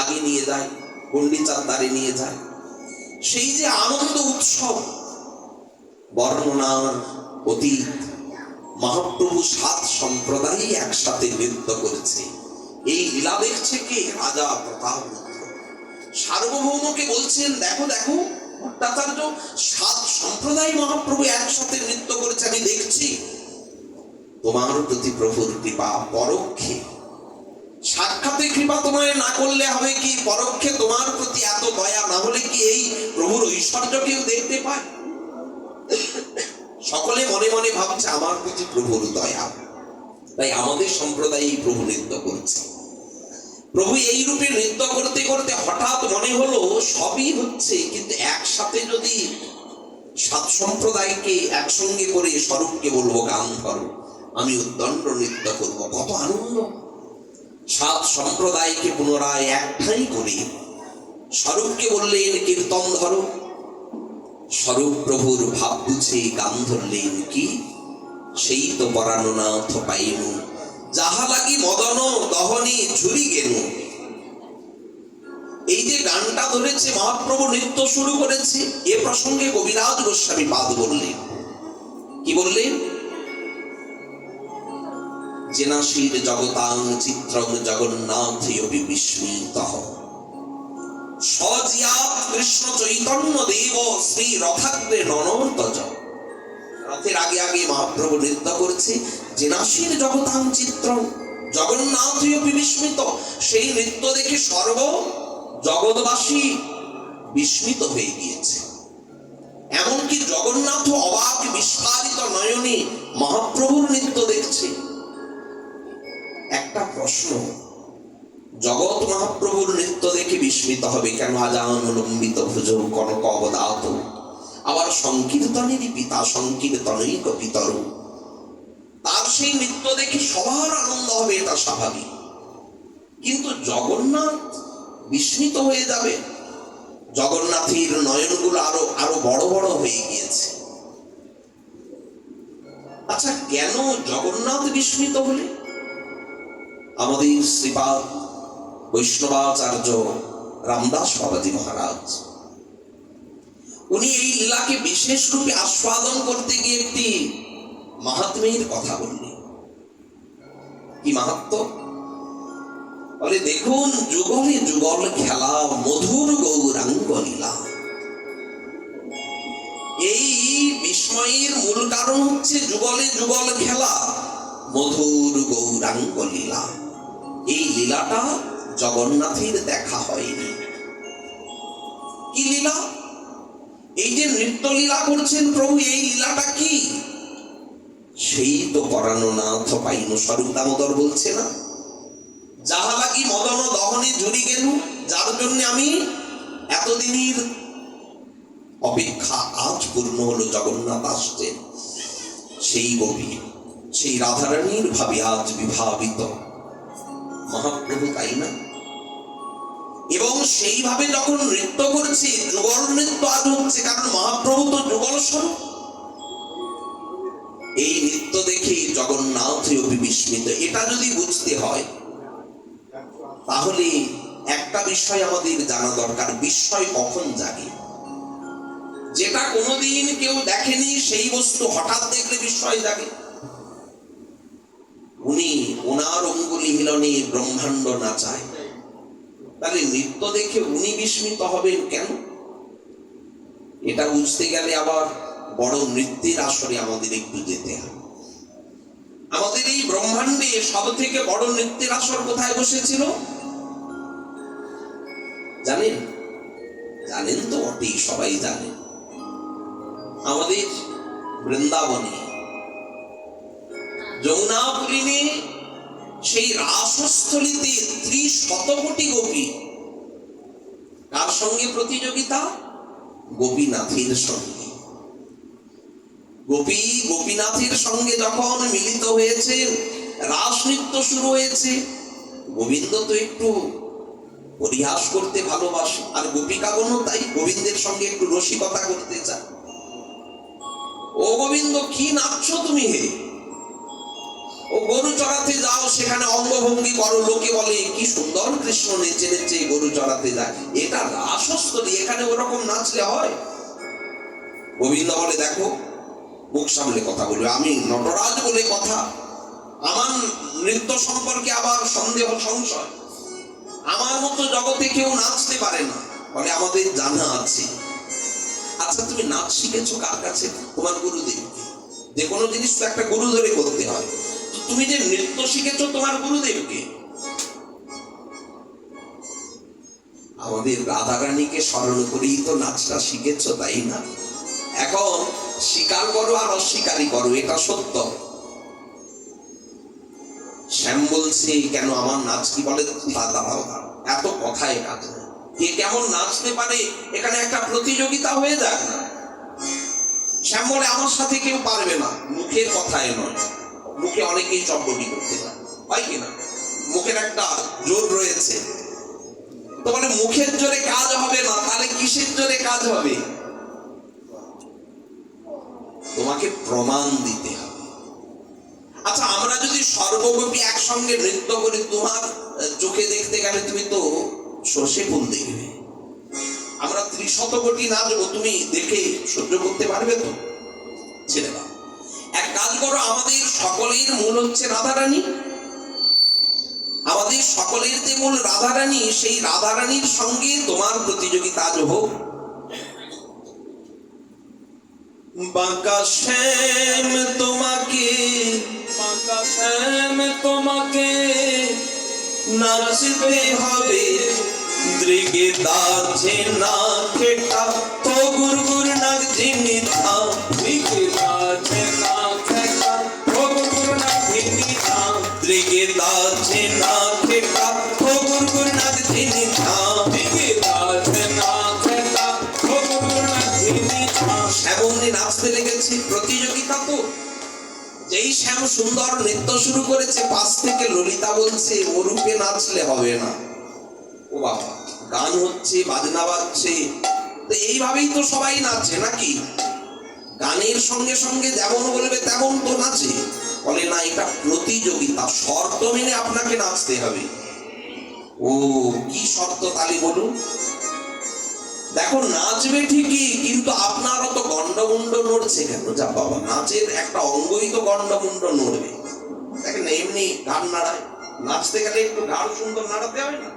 আগে নিয়ে যায়, গণ্ডিচার দ্বারে নিয়ে যায়। সেই যে আনন্দ উৎসব বর্ণনার অতীত, মহাপ্রভু 7 সম্প্রদায় একসাথে নৃত্য করেছে। এই লীলা দেখছে কে? রাজা প্রতাপ সার্বভৌমকে বলছেন, দেখো দেখো ভট্টাচার্য, 7 সম্প্রদায় মহাপ্রভু একসাথে নৃত্য করেছে, আমি দেখছি। তোমার প্রতি প্রভুর কৃপা পরোক্ষে, সাক্ষাতে কৃপা তোমায় না করলে হবে কি, পরোক্ষে তোমার প্রতি এত দয়া না হলে কি এই প্রভুর ঐশ্বর্য কেউ দেখতে পায়? সকলে মনে মনে ভাবছে আমার প্রতি প্রভুর দয়া, তাই আমাদের সম্প্রদায়ে প্রভু নৃত্য করছে। প্রভু এই রূপে নৃত্য করতে করতে হঠাৎ মনে হলো সবই হচ্ছে, কিন্তু একসাথে যদি 7 সম্প্রদায়কে একসঙ্গে করে স্বরূপকে বলবো গান ধরো, আমি উদ্দণ্ড নৃত্য করবো, কত আনন্দ। 7 সম্প্রদায়কে পুনরায় একঠাই করে স্বরূপকে বললেন কীর্তন ধরো। স্বরূপ প্রভুর ভাব বুঝে গান ধরলেন কি, সেই তো পরাণনাথ পাইনু, যাহা লাগি মদন দহনি ঝুরি গেনু। এই যে গানটা ধরেছে, মহাপ্রভু নৃত্য শুরু করেছে, এ প্রসঙ্গে কবিরাজ গোস্বামী পাদ বললেন, কি বললেন? জেনাশীর জগতাং চিত্রং জগন্নাথ বিস্মিতঃ। সজিয়াত কৃষ্ণ চৈতন্য দেব শ্রী রথাগ্রে ননর্তজ। রথের আগে আগে মহাপ্রভু নৃত্য করছে। জেনাশীর জগতাং চিত্র জগন্নাথীয় বিস্মিত। সেই নৃত্য দেখে সর্ব জগৎবাসী বিস্মিত হয়ে গিয়েছে। এমনকি জগন্নাথ অবাক বিস্ফারিত নয়নে মহাপ্রভুর নৃত্য দেখছে। একটা প্রশ্ন, জগৎ মহাপ্রভুর নৃত্য দেখে বিস্মিত হবে কেন? আজানুলম্বিত ভুজ কনক অবদাত, আবার সংকীর্তনেরই পিতা সংকীর্তনৈক পিতর। তার সেই নৃত্য দেখে সবার আনন্দ হবে, এটা স্বাভাবিক। কিন্তু জগন্নাথ বিস্মিত হয়ে যাবে। জগন্নাথের নয়নগুলো আরো আরো বড় বড় হয়ে গিয়েছে। আচ্ছা, কেন জগন্নাথ বিস্মিত হলে? আমাদের শ্রীপাদ বৈষ্ণবাচার্য রামদাস বাবাজি মহারাজ, উনি এই লীলাকে বিশেষ রূপে আস্বাদন করতে গিয়ে একটি মাহাত্ম্যের কথা বললেন। কি মাহাত্ম্য? বলে, দেখুন, যুগলে যুগল খেলা মধুর গৌরাঙ্গ লীলা। এই বিস্ময়ের মূল কারণ হচ্ছে যুগলে যুগল খেলা মধুর গৌরাঙ্গ লীলা। এই লীলাটা জগন্নাথের দেখা হয়নি। কি লীলা? এই যে নৃত্য লীলা করছেন প্রভু, এই লীলাটা কি? সেই তো পরানো নাথ পাইন স্বরূপ দামোদর বলছে না, যাহা লাগি মদন দহনে ঝুরি গেল, যার জন্য আমি এতদিনের অপেক্ষা আজ পূর্ণ হলো। জগন্নাথ আসছেন, সেই গোপী, সেই রাধারানীর ভাবে আজ বিভাবিত মহাপ্রভু, তাই না? এবং সেইভাবে যখন নৃত্য করছে, যুগল নৃত্য আজ হচ্ছে, কারণ মহাপ্রভু তো যুগল স্বরূপ। এই নৃত্য দেখে জগন্নাথ বিস্মিত। এটা যদি বুঝতে হয়, তাহলে একটা বিষয় আমাদের জানা দরকার। বিস্ময় কখন জাগে? যেটা কোনোদিন কেউ দেখেনি সেই বস্তু হঠাৎ দেখলে বিস্ময় জাগে। উনি ওনার অঙ্গুলি মিলনে ব্রহ্মাণ্ড নাচায়, তাহলে নৃত্য দেখে উনি বিস্মিত হবেন কেন? এটা বুঝতে গেলে আবার বড় নৃত্যের আসরে আমাদের একটু যেতে হবে। আমাদের এই ব্রহ্মাণ্ডে সব থেকে বড় নৃত্যের আসর কোথায় বসেছিল জানেন? জানেন তো বটেই, সবাই জানেন। আমাদের বৃন্দাবনে যমুনাপুরীনে সেই রাসস্থলীতে 30 শতকোটি গোপী। কার সঙ্গে প্রতিযোগিতা? গোপীনাথের সঙ্গে। গোপী গোপীনাথের সঙ্গে যখন মিলিত হয়েছে, রাস নৃত্য শুরু হয়েছে। গোবিন্দ তো একটু পরিহাস করতে ভালোবাসে, আর গোপিকাগণও তাই গোবিন্দের সঙ্গে একটু রসিকতা করতে চায়। ও গোবিন্দ, কি নাচছো তুমি হে? ও গরু চড়াতে যাও, সেখানে অঙ্গভঙ্গি করো, লোকে বলে কি সুন্দর কৃষ্ণ নেচে নেচে গরু চড়াতে যায়। এটা রাসস্থলী, এখানে ওরকম নাচলে হয়? গোবিন্দ বলে, দেখো, মুখ সামলে কথা বলবে, আমি নটরাজ বলে কথা। আমার নৃত্য সম্পর্কে আবার সন্দেহ সংশয়। আমার মতো জগতে কেউ নাচতে পারে না। বলে, আমাদের জানা আছে। আচ্ছা, তুমি নাচ শিখেছো কার কাছে? তোমার গুরুদেব। যে কোনো জিনিস তো একটা গুরু ধরে করতে হয়। তুমি যে নৃত্য শিখেছো, তোমার গুরুদেবকে। আমাদের রাধারানীকে স্মরণ করেই তো নাচটা শিখেছো, তাই না? এখন স্বীকার করো আর অস্বীকারই করো, এটা সত্য। শ্যাম বলছে, কেন আমার নাচ কি? বলে, দাঁড়াও, এত কথায় কাজ নেই। কে কেমন নাচতে পারে এখানে একটা প্রতিযোগিতা হয়ে যাক না। শ্যাম বলে, আমার সাথে কেউ পারবে না। মুখের কথায় নয়, মুখে অনেকেই চম্পটি করতে পারে, হয় কিনা? মুখের একটা জোর রয়েছে। তো বলে, মুখের জোরে কাজ হবে না, তাহলে কিসের জোরে কাজ হবে? তোমাকে প্রমাণ দিতে হবে। আচ্ছা, আমরা যদি সর্বব্যাপী একসঙ্গে নৃত্য করি, তোমার চোখে দেখতে গেলে তুমি তো সর্ষে ফুল দেখবে। আমরা 30 শতকোটি নাচবো, তুমি দেখে সহ্য করতে পারবে তো? ছেড়ে দাও। এক কাজ করো, আমাদের সকলের মূল হচ্ছে রাধারানী। আমাদের সকলের যে মূল রাধারানী, সেই রাধারানীর সঙ্গে তোমার প্রতিযোগিতা আজ হোক। বাঁকা শ্যাম তোমাকে, বাঁকা শ্যাম তোমাকে নাচতে হবে, দৃগে দাছে না খেটা তো গুরগুর নাগ জিনি থা, দিকে দাছে না খেটা ও গুরগুর না ভিনি থা, দৃগে দাছে না খেটা তো গুরগুর নাগ জিনি থা। দিকে দাছে না খেটা ও গুরগুর না ভিনি থা। শ্যামমনি নাচতে লেগেছে, প্রতিযোগিতা তো। যেই শ্যাম সুন্দর নৃত্য শুরু করেছে, পাশ থেকে ললিতা বলছে ও রূপে নাচলে হবে না। ও বাবা, গান হচ্ছে, বাজনা বাজছে, তো এইভাবেই তো সবাই নাচে নাকি? গানের সঙ্গে সঙ্গে যেমন বলবে তেমন তো নাচে। বলে না, এটা প্রতিযোগিতা, শর্ত মেনে আপনাকে নাচতে হবে। ও কি শর্ত তাহলে বলুন? দেখো, নাচবে ঠিকই, কিন্তু আপনার অত গন্ডমুন্ড নড়ছে কেন? যা বাবা, নাচের একটা অঙ্গই তো গন্ডমুন্ড নড়বে। দেখেন এমনি গান নাড়ায়, নাচতে গেলে একটু গান সুন্দর নাড়াতে হবে না?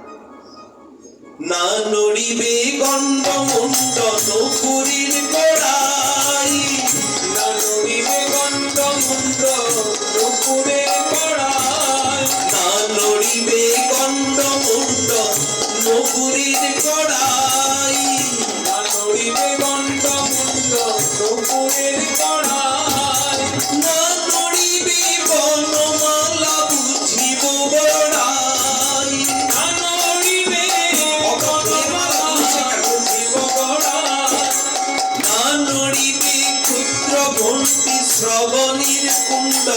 না নড়িবে গন্ডমুন্ড নুপুরের গোড়ায়, না নড়িবে গন্ড মুন্ড নুপুরের গোড়ায়, না নড়িবে গন্ডমুন্ড নুপুরের গোড়ায়, না নড়িবে গন্ড মুন্ড নুপুরের গোড়ায়, না নড়িবে বনমালা বুঝিব বড়াই। না নড়িবে বনমালা বুঝিব গোড়ায়, না নড়িবে ক্ষুদ্র ঘণ্টি শ্রবণের কুণ্ড,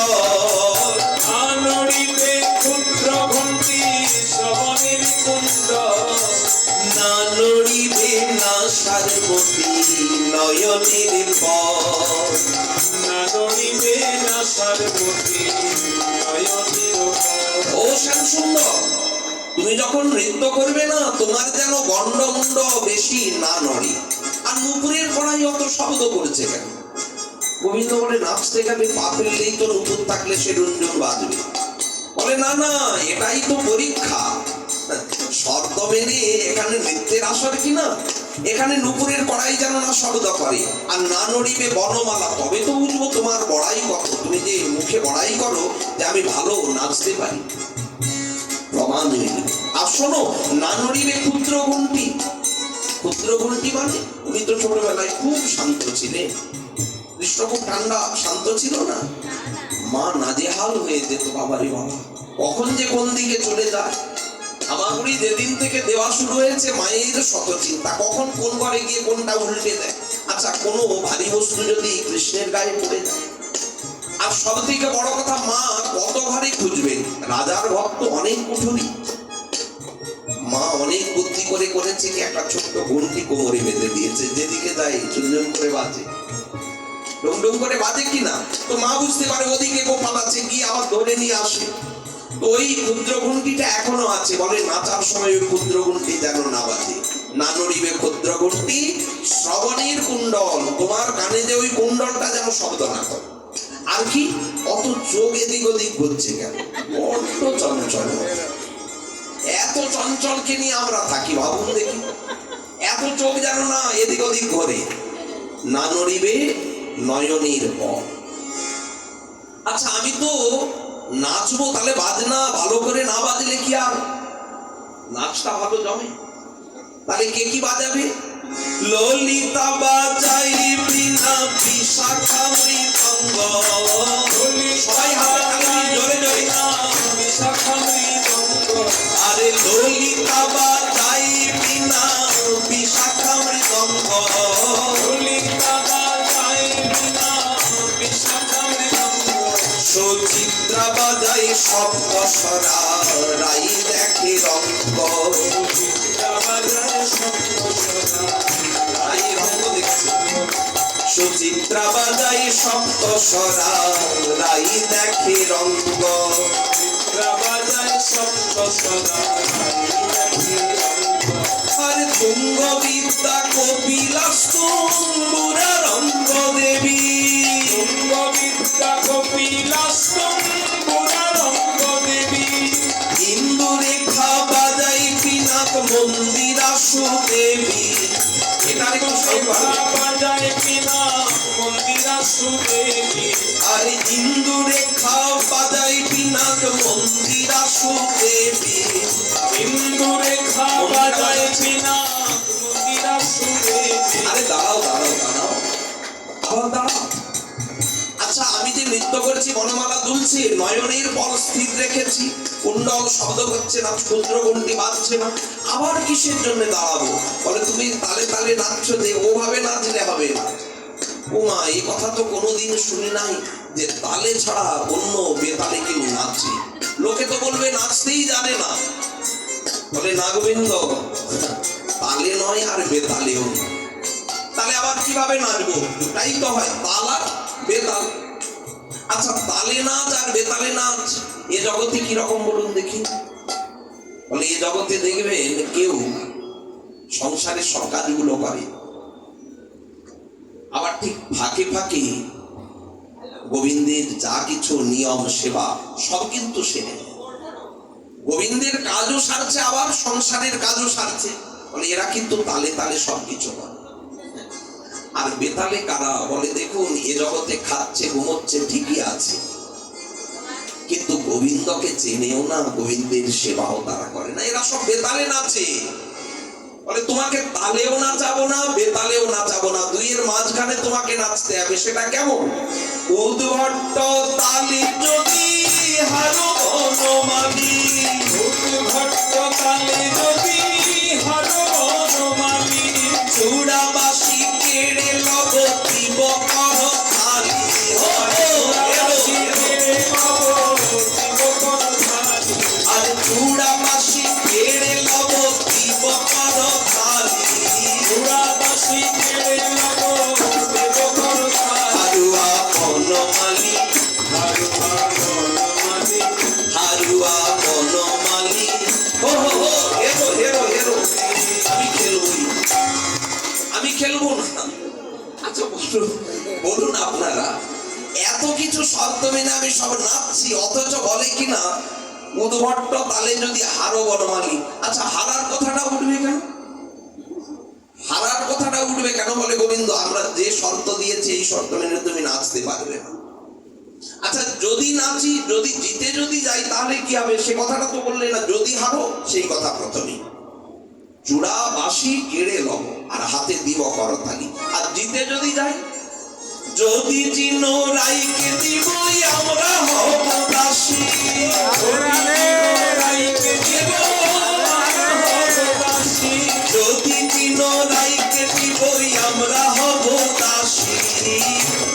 না নড়িবে ক্ষুদ্র ঘণ্টি শ্রবণের কুণ্ড, না নড়িবে না সারবতী নয়নের বর। না নড়িবে না সারবতী নয়নের বর। ও শ্যাম সুন্দর, তুমি যখন নৃত্য করবে না, তোমার যেন গন্ডমুন্ড বেশি না নড়ে। আর নুপুরের কড়াই অত শব্দ করছে কেন? গোবিন্দ বলে, নাচতে গেলে পা ফেললেই তো নুপুর থাকলে সে রুনঝুন বাজবে। বলে না না, এটাই তো পরীক্ষা। শর্ত মেনে এখানে নৃত্যের আসর কিনা, এখানে নুপুরের কড়াই যেন না শব্দ করে, আর না নড়িবে বনমালা, তবে তো বুঝবো তোমার বড়াই কত। তুমি যে মুখে বড়াই করো যে আমি ভালো নাচতে পারি, প্রমাণ হইল। আর শোনো, না নড়িবে ক্ষুদ্র ঘণ্টি। ক্ষুদ্র ঘণ্টি মানে, উনি তো ছোটবেলায় খুব শান্ত ছিলেন। কৃষ্ণ খুব ঠান্ডা শান্ত ছিল না? মা নাজেহাল হয়ে যেত, বাবারে বাবা, কখন যে কোন দিকে চলে যায়। হামাগুড়ি যেদিন থেকে দেওয়া শুরু হয়েছে, মায়ের শত চিন্তা, কখন কোন ঘরে গিয়ে কোনটা উল্টে দেয়। আচ্ছা, কোনো ভারী বস্তু যদি কৃষ্ণের গায়ে পড়ে যায়, আর সব থেকে বড় কথা, মা কত ঘরে খুঁজবেন? রাজার ভক্ত অনেক কুঠুরি, মা অনেক বুদ্ধি করে করেছে কি, একটা ছোট্ট ঘন্টি কোমরে বেঁধে দিয়েছে, যেদিকে যায় ঝুনঝুন করে বাজে, ডুমডুম করে বাজে কিনা। তো মা বুঝতে পারে ওদিকে গোপাল আছে, গিয়ে আবার ধরে নিয়ে আসে। তো ওই ক্ষুদ্র ঘণ্টিটা এখনো আছে। বলে, নাচার সময় ওই ক্ষুদ্র ঘণ্টি যেন না বাজে। না নড়িবে ক্ষুদ্র ঘণ্টি শ্রবণের কুণ্ডল, তোমার কানে যে ওই কুণ্ডলটা যেন শব্দ না করে। আর কি, অত চোখ এদিক ওদিক ঘুরছে কেন? বড্ড চঞ্চল। এত চঞ্চলকে নিয়ে আমরা থাকি, ভাবুন দেখি। এত চোখ যেন না এদিক ওদিক ঘোরে। না নড়িবে নয়নের পর। আচ্ছা, আমি তো নাচবো, তাহলে বাজনা ভালো করে না বাজলে কি আর নাচটা ভালো জমে? তাহলে কে কি বাজাবে? ললিতা বাজাই বিনা বিশাখা মৃদঙ্গ। সবাই হাতে তালি জোরে জোরে। বিশাখা মৃদঙ্গ, আরে ললিতা বাজাই বিনা বিশাখা মৃদঙ্গ। ললিতা বাজায় বিনা বিশাখা মৃদঙ্গ, সুচিত্রা বাজাই শব্দ সরা রাই দেখে রঙ্গ। সুচিত্রা বাজায় শব্দ সরা রাই রঙ্গ দেখছে। সুচিত্রা বাজাই শব্দ সরা রাই দেখে রঙ্গ। সুচিত্রা বাজায় শব্দ সরা আরে তুঙ্গ বিদ্যা কপিলাস্তম্বুরা রঙ্গ দেবী। তুঙ্গ বিদ্যা কপিলাস্তম্বুরা রঙ্গ দেবী। ইন্দুর এটা একটু সরকার বাজায় বিনা মন্দিরা সুদেবী আরে ইন্দু রেখা বাজাই পিনাক মন্দিরা সুদেবী হিন্দু রেখা বাজায় বিনা মন্দিরা সুদেবী আরে দাঁড়াও দাঁড়াও দাঁড়াও আবার দাঁড়াও আচ্ছা আমি যে নৃত্য করেছি বনমালা দুলছে নয়নের পর স্থির রেখেছি কুণ্ডল শব্দ হচ্ছে না ক্ষুদ্র ঘন্টি বাজছে না আবার কিসের জন্য দাঁড়াবো বলে তুমি তালে তালে নাচছো যে ওভাবে নাচলে হবে না ওমা এই কথা তো কোনোদিন শুনি নাই যে তালে ছাড়া অন্য বেতালে কেউ নাচে লোকে তো বলবে নাচতেই জানে না বলে না গোবিন্দ তালে নয় আর বেতালেও নয় তাহলে আবার কিভাবে নাচবো তাই তো হয় তাল আর বেতাল আচ্ছা তালে নাচ আর বেতালে নাচ এ জগতে কি রকম বলুন দেখি বলে এ জগতে দেখবেন কেউ সংসারের সব কাজগুলো করে আবার ঠিক ফাঁকে ফাঁকে গোবিন্দের যা কিছু নিয়ম সেবা সব কিন্তু সেরে গোবিন্দের কাজও সারছে আবার সংসারের কাজও সারছে বলে এরা কিন্তু তালে তালে সবকিছু করে আর বেতালে কারা বলে দেখুন এ জগতে খাচ্ছে ঘুমোচ্ছে ঠিকই আছে কিন্তু গোবিন্দকে চেনেও না গোবিন্দের সেবাও তারা করে না এরা সব বেতালে নাচে বলে তোমাকে তালেও নাচাবো না বেতালেও নাচাবো না দুইয়ের মাঝখানে তোমাকে নাচতে হবে সেটা কেমন উদ্ভট্ট তালি যদি হারো বনমালী উদ্ভট্ট তালে যদি হারো বনমালী চূড়াবাসী কেড়ে লব দিব কর তালি আর চূড়াবাসী কেড়ে লব দিব কর তালি হারুয়া বনমালী হারুয়া বনমালী ও হো হো হেরো হেরো হেরো আমি খেলবো না আচ্ছা বলুন আপনারা এত কিছু শর্ত মেনে আমি সব নাচছি অথচ বলে কিনা উদ্ভট্ট তালে যদি হারো বনমালী আচ্ছা হারার কথাটা উঠবে কেন হারার কথাটা উঠবে কেন বলে গোবিন্দ আমরা যে শর্ত দিয়েছি এই শর্ত মেনে তুমি নাচতে পারবে না আচ্ছা যদি নাচি যদি জিতে যদি যাই তাহলে কি হবে সে কথাটা তো বললে না যদি হারো সেই কথা প্রথমেই চূড়া বাসি কেড়ে লব আর হাতে দিব করতালি আর জিতে যদি যাই যদি চিনো রাইকে দিবই আমরা হব দাসী যদি চিনো রাইকে দিবই আমরা হব দাসী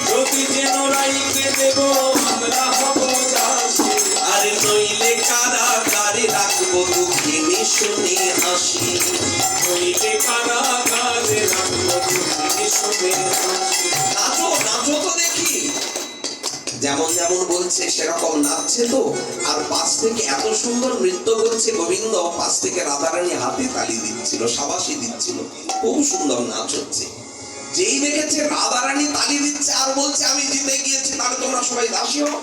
যদি যেন রাইকে দেব আমরা হব দাসী আর নইলে কারা কারে রাখবো দুঃখিনী শুনি হাসি হইলে কারাগারে রাখবো তুমি শুনে হাসি নাচো নাচো তো দেখি যেমন যেমন বলছে সেরকম নাচছে তো আর পাশ থেকে এত সুন্দর নৃত্য করছে গোবিন্দ পাশ থেকে রাধারানী হাতে তালি দিচ্ছিল শাবাশি দিচ্ছিল খুব সুন্দর নাচ হচ্ছে যেই দেখেছে রাধারানী তালি দিচ্ছে আর বলছে আমি জিতে গিয়েছি তাহলে তোমরা সবাই দাসী হও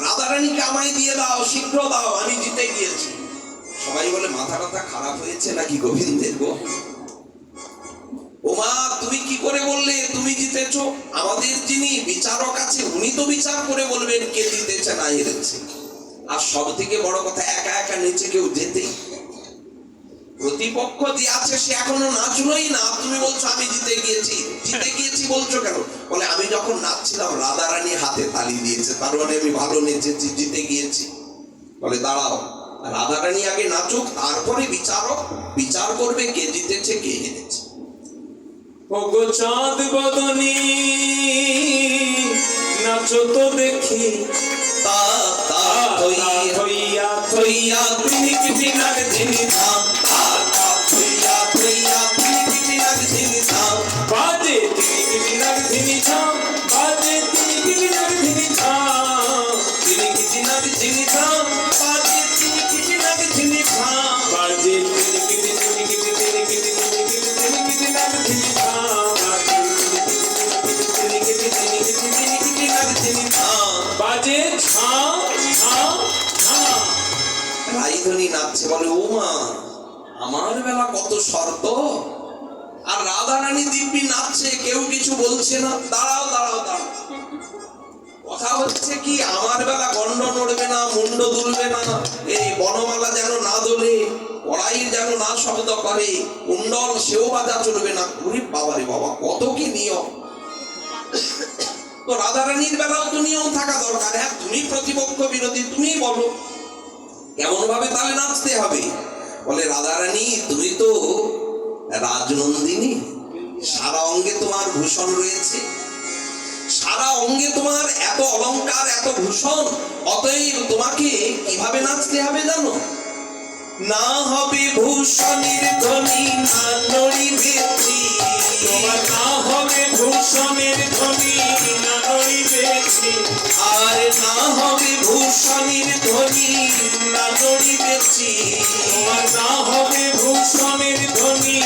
রাধারানীকে আমায় দিয়ে দাও শীঘ্র দাও আমি জিতে গিয়েছি সবাই বলে মাথা টাথা খারাপ হয়েছে নাকি গোবিন্দের গো ওমা তুমি কি করে বললে তুমি জিতেছো আমাদের যিনি বিচারক আছে উনি তো বিচার করে বলবেন কে জিতেছে না হেরেছে আর সব থেকে বড় কথা একা একা নিচে কেউ যেতেই প্রতিপক্ষ যে আছে সে এখনো নাচলোই না তুমি বলছো আমি জিতে গিয়েছি বলছো কেন বলে আমি যখন নাচছিলাম রাধারানী হাতে তালি দিয়েছে তার মানে আমি ভালো নেচেছি জিতে গিয়েছি বলে দাঁড়াও রাধারানী আগে নাচুক তারপরে বিচারক বিচার করবে কে জিতেছে কে হেরেছে ওগো চাঁদ বদনী নাচো তো দেখি তা তা হইয়া থইয়া তিনি কিটি নাগ ধিনি ধাম তা তা থইয়া তিনি কিটি নাগ ধিনি ধাম বাজে তিনি কিটি নাগ ধিনি ঝাম বাজে তিনি কিটি নাগ ধিনি ঝাম তিনি কিটি নাগ ধিনি ধাম বাজে তিনি কিটি নাগ ধিনি ধাম বাজে তিনি কিটি নাগ ধিনি ঝাম বাজে ঝাম ঝাম ঝাম রাইধনী নাচছে বলে ও মা আমার বেলা কত শর্ত, আর রাধারানী দিব্যি নাচছে, কেউ কিছু বলছে না। দাঁড়াও দাঁড়াও দাঁড়াও, কথা হচ্ছে কি আমার বেলা গন্ড নড়বে না, মুন্ড দুলবে না, এই বনমালা যেন না দোলে, কড়াই যেন না শব্দ করে, কুণ্ডল সেও বাজা চলবে না। ওরে বাবা রে বাবা, কত কি নিয়ম। তো রাধারানীর বেলাও তো নিয়ম থাকা দরকার। হ্যাঁ, তুমি প্রতিপক্ষ বিরোধী, তুমি বলো কেমন ভাবে তাহলে নাচতে হবে। বলে রাধারানী তুমি তো রাজনন্দিনী, সারা অঙ্গে তোমার ভূষণ রয়েছে, সারা অঙ্গে তোমার এত অলংকার, এত ভূষণ, অতএব তোমাকে কিভাবে নাচতে হবে জানো? না হবে ভূষণের ধ্বনি, না নড়িবে ত্রি। তোমার না হবে ভূষণের ধ্বনি, না নড়িবে ত্রি। আর না হবে ভূষণের ধ্বনি, না নড়িবে ত্রি। তোমার না হবে ভূষণের ধ্বনি,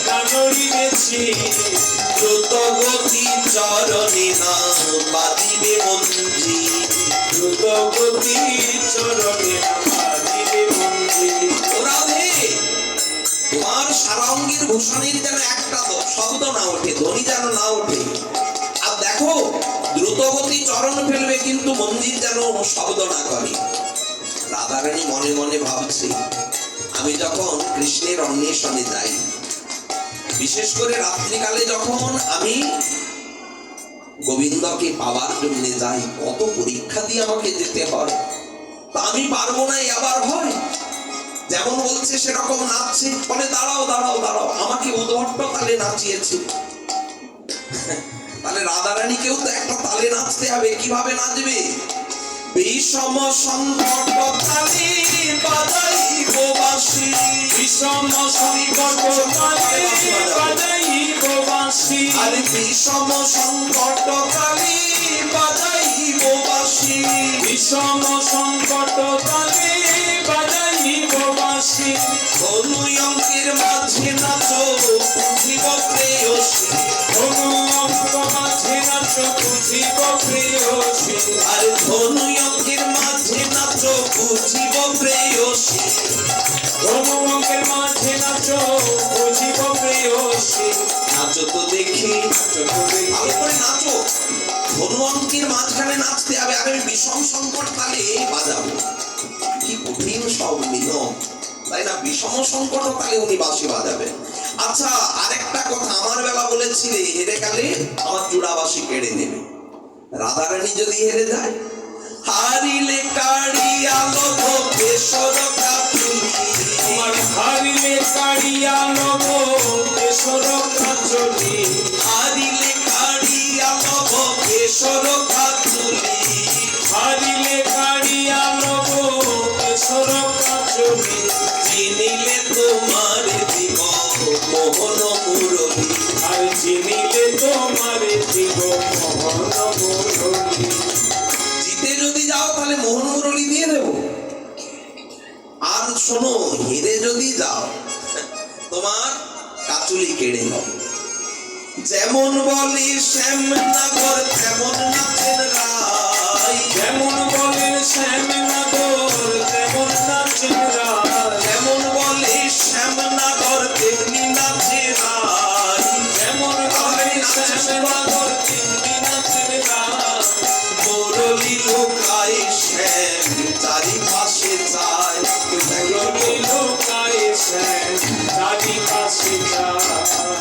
না নড়িবে ত্রি। দ্রুত গতি চরণে না বাজিবে মঞ্জি। দ্রুত গতি চরণে বাজিবে মঞ্জি। ও রাধে, তোমার সারা অঙ্গের ভূষণের যেন একটা শব্দ না ওঠে, ধ্বনি যেন না ওঠে। আর দেখো দ্রুতগতি চরণ ফেলবে, কিন্তু মন্দির যেন শব্দ না করে। রাধারানী মনে মনে ভাবছে, আমি যখন কৃষ্ণের অন্বেষণে যাই, বিশেষ করে রাত্রিকালে যখন আমি গোবিন্দকে পাওয়ার জন্য যাই, কত পরীক্ষা দিয়ে আমাকে যেতে হয়, তা আমি পারবো না, আবার হয়। যেমন বলছে সেরকম নাচছে। বলে দাঁড়াও দাঁড়াও দাঁড়াও, আমাকে উদ্ভট্ট তালে নাচিয়েছে, তাহলে রাধারানীকেও তো একটা তালে নাচতে হবে। কিভাবে নাচবে? বিষম সংকট তালে বাজাইব বাঁশি। বিষম সংকট তালে বাজাইব বাঁশি। আরে বিষম সংকট তালে বাজাইব বাঁশি। বিষম সংকট তালে বাজাইব বাঁশি। ধনু অঙ্কের মাঝে নাচো বুঝিব প্রেয়সী। ধনু অঙ্ক মাঝে নাচো বুঝিব প্রেয়সী। আর ধনু অঙ্কের মাঝে নাচো বুঝিব প্রেয়সী। ধনু অঙ্কের মাঝে নাচো বুঝিব প্রেয়সী। নাচো তো দেখি, ভালো করে নাচো। ধনু অঙ্কের মাঝখানে নাচতে হবে, আর আমি বিষম সংকট তালে বাজাবো। কি কঠিন সব নিয়ম, তাই না? বিষম সংকট তালে উনি বাঁশি বাজাবেন। আচ্ছা, আরেকটা কথা, আমার বেলা বলেছিলে হেরে গেলে আমার চূড়াবাসী কেড়ে নেবে। রাধারানী যদি হেরে যায়, হারিলে কাড়িয়া লোভ বেসর কাতুলি। তোমার হারিলে কাড়িয়া লব কেশর কাঞ্চলি। হারিলে কাড়িয়া লোভ বেসর কাতুলি। হারিলে কাড়িয়া লব কেশর কাঞ্চলি। চিনিলে তোমার দিব মোহন মুরলী। আর চিনিলে তোমার দিব মোহন মুরলী। জিতে যদি যাও তাহলে মোহন মুরলী দিয়ে দেবো। আর শোনো, হেরে যদি যাও তোমার কাচুলি কেড়ে নাও। যেমন বলি শ্যামনগর তেমন নাচেন রায়। যেমন বলেন শ্যামনগর তেমন নাচেন রায়। যেমন বলি শ্যামনগর তেমনি নাচে রায়। যেমন বলেন শ্যামনগর তেমনি নাচেন রায়। মুরলী লোকায় শ্যাম চারিপাশে যায়। মুরলী লোকায় শ্যাম চারিপাশে যায়।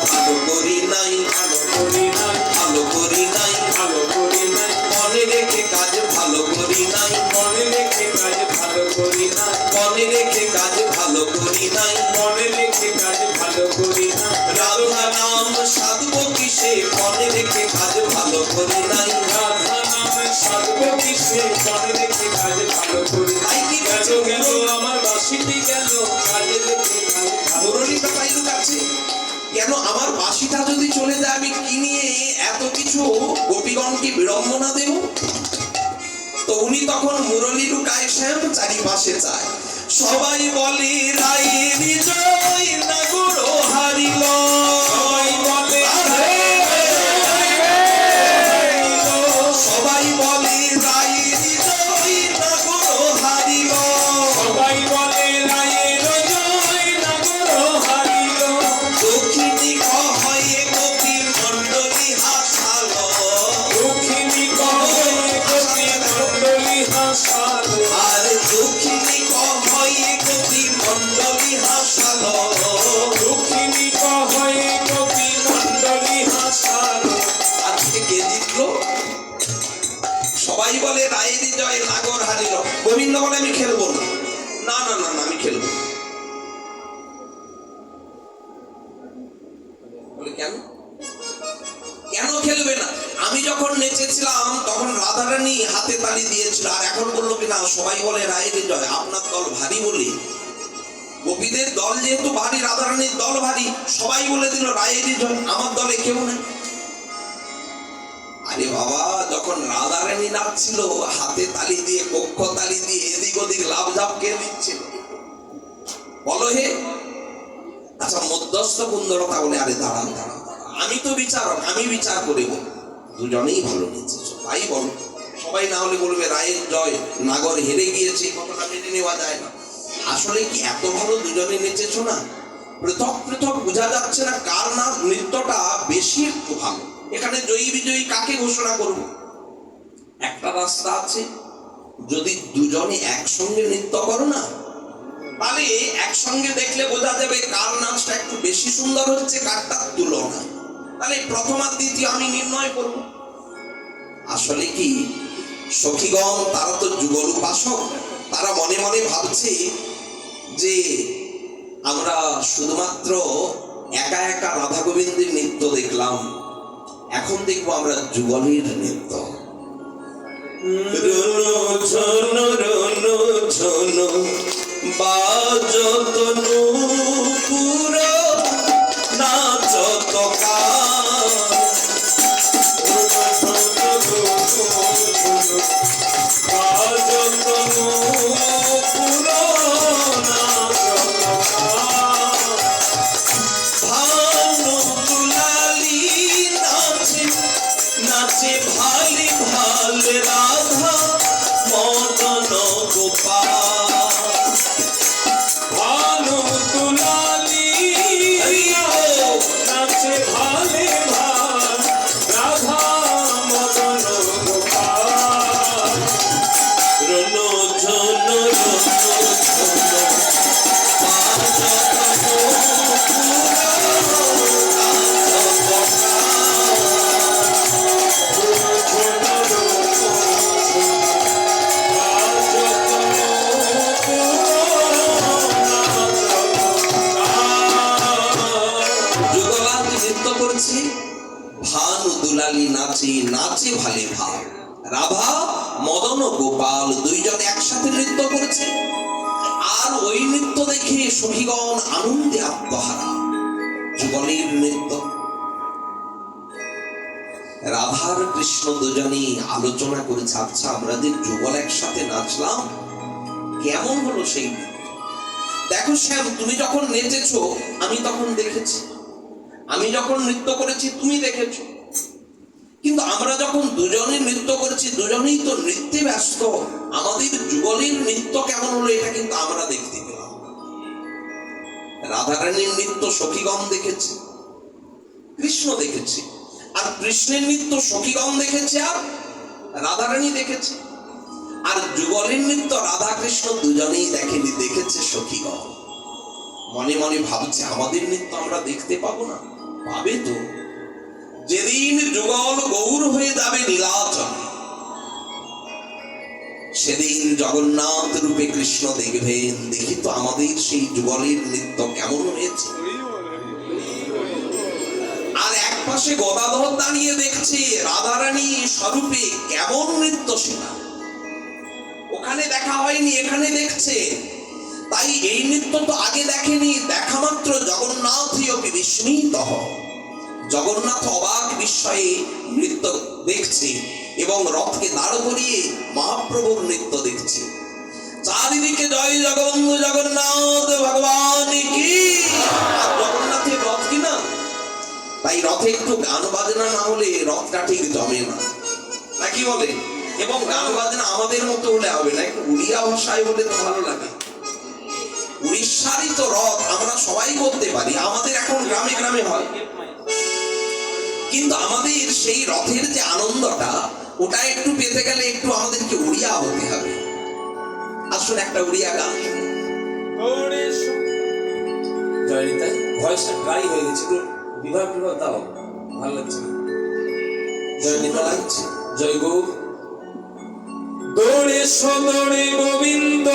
ভালো করি নাই, ভালো করি নাই, ভালো করি নাই, ভালো করি নাই। মনে রেখে কাজ ভালো করি নাই। মনে রেখে কাজ ভালো করি নাই। মনে রেখে কাজ ভালো করি নাই। মনে রেখে কাজ ভালো করি নাই। রাধা নাম সাধব কিসে, মনে রেখে কাজ ভালো করি নাই। রাধা নামে সাধব কিসে, মনে রেখে কাজ ভালো করি নাই। তাই কি গেল বলছে? গেল আমার বাঁশিটি গেল, কাজে রেখে কাজ ভালো। মুরলীটা তাই লুকাচ্ছে কেন? আমার বাঁশিটা যদি চলে যায়, আমি কি নিয়ে এত কিছু গোপীগণকে বিড়ম্বনা দেব? তো উনি তখন মুরলী লুকায় শ্যাম চারিপাশে চায়। সবাই বলে রায়ের জয়, নাগর হারিল। সবাই বলে সবাই বলে রায়ের জয়, নাগর হারিল। সবাই বলে রায়ের জয়, নাগর হাসালো আর দক্ষিণী কহয়ে কবি মণ্ডলী হাসালো। দক্ষিণী কহয়ে কবি মণ্ডলী হাসালো। আজকে কে জিতলো? সবাই বলে রায়েরই জয়, নাগর হারিল। গোবিন্দ বলে আমি খেলবো না। না না না না, আমি খেলবো না। বলে কেন? কেন খেলবে না? আমি যখন নেচেছিলাম তখন রাধারানী হাতে তালি দিয়েছিল, আর এখন বললো কিনা সবাই বলে রায়েরই জয়। আপনার দল ভারী বলে, গোপীদের দল যেহেতু ভারী, রাধারানীর দল ভারী, সবাই বলে দিল রায়েরই জয়, আমার দলে কেউ নেই। আরে বাবা, যখন রাধারানী নাচছিল হাতে তালি দিয়ে, পক্ষ তালি দিয়ে, এদিক ওদিক লাভ ঝাপ কে দিচ্ছিল বলো হে? আচ্ছা, মধ্যস্থ কুন্দরতা বলে আরে দাঁড়ান দাঁড়ান, আমি তো বিচারক, আমি বিচার করে বলবো দুজনেই ভালো নেচেছ, তাই বলো। সবাই না হলে বলবে রায়ের জয়, নাগর হেরে গিয়েছে, কথাটা মেনে নেওয়া যায় না। আসলে কি এত ভালো দুজনে নেচেছো না, পৃথক পৃথক বোঝা যাচ্ছে না কার না নৃত্যটা বেশি একটু ভালো। এখানে জয়ী বিজয়ী কাকে ঘোষণা করব? একটা রাস্তা আছে, যদি দুজনে একসঙ্গে নৃত্য করো না, তাহলে একসঙ্গে দেখলে বোঝা যাবে কার নাচটা একটু বেশি সুন্দর হচ্ছে, কারটার তুলনা। তাহলে প্রথম আর দ্বিতীয় আমি নির্ণয় করব। আসলে কি সখীগণ তারা তো যুগল উপাসক, তারা মনে মনে ভাবছে যে আমরা শুধুমাত্র একা একা রাধা গোবিন্দের নৃত্য দেখলাম, এখন দেখবো আমরা যুগলের নৃত্য। রুনু ঝুনু রুনু ঝুনু বাজত নূপুর নাচত কান। ভানু দুলালি নাচে নাচে ভালে ভালে রাধা মদন গোপাল। ভানু দুলালি নাচে ভালে ভাল রাধা মদন গোপাল। রুনু ঝুনু রুনু ঝুনু বাজত নূপুর নাচত যুগলাল নৃত্য করছে, ভানু দুলালি নাচে নাচে ভালে ভাল, রাধা মদন ও গোপাল দুইজন একসাথে নৃত্য করেছে। আর ওই নৃত্য দেখে সখীগণ আনন্দে আত্মহারা। যুগলের নৃত্য, রাধার কৃষ্ণ দুজনেই আলোচনা করেছে, আচ্ছা আমরা যে যুগল একসাথে নাচলাম কেমন হলো সেই নৃত্য। দেখো শ্যাম, তুমি যখন নেচেছো আমি তখন দেখেছি, আমি যখন নৃত্য করেছি তুমি দেখেছো, কিন্তু আমরা যখন দুজনে নৃত্য করেছি দুজনেই তো নৃত্যে ব্যস্ত, আমাদের যুগলের নৃত্য কেমন হলো এটা কিন্তু আমরা দেখতে পেলাম। রাধারানীর নৃত্য সখীগণ দেখেছে, কৃষ্ণ দেখেছে, আর কৃষ্ণের নৃত্য সখীগণ দেখেছে আর রাধারানী দেখেছে। আর যুগলের নৃত্য রাধা কৃষ্ণ দুজনেই দেখেনি, দেখেছে সখীগণ। মনে মনে ভাবছে আমাদের নৃত্য আমরা দেখতে পাবো না? পাবে তো। যেদিন যুগল গৌর হয়ে যাবে নীলাচলে, সেদিন জগন্নাথ রূপে কৃষ্ণ দেখবেন, দেখি তো আমাদের সেই যুগলের নৃত্য কেমন হয়েছে। আর এক পাশে গদাধর দাঁড়িয়ে দেখছে রাধারানী স্বরূপে কেমন নৃত্য সেটা, ওখানে দেখা হয়নি এখানে দেখছে। তাই এই নৃত্য তো আগে দেখেনি, দেখা মাত্র জগন্নাথ বিস্মিত। জগন্নাথ অবাক বিস্ময়ে নৃত্য দেখছে এবং রথকে দাঁড় করিয়ে মহাপ্রভুর নৃত্য দেখছে। চারিদিকে জয় জগবন্ধু জগন্নাথ ভগবান কি। আর জগন্নাথের রথ কিনা, তাই রথে একটু গান বাজনা না হলে রথটা ঠিক জমে না, নাকি বলে? এবং গান বাজনা আমাদের মতো হলে হবে না, একটু উড়িয়া ভাষায় বলে তো ভালো লাগে। উড়িষ্যারই তো রথ আমরা সবাই করতে পারি, আমাদের এখন গ্রামে গ্রামে হয়, কিন্তু আমাদের সেই রথের যে আনন্দটা ওটা একটু পেতে গেলে একটু আমাদেরকে উড়িয়া হতে হবে। আসুন একটা উড়িয়া গান শুনি। জয় নিতাই, ভয়েসটা ড্রাই হয়ে গেছে, একটু বিভাগ দাও, ভালো লাগছে না। জয় নিতাই, জয় গৌ। দৌড়ে সদরে গোবিন্দ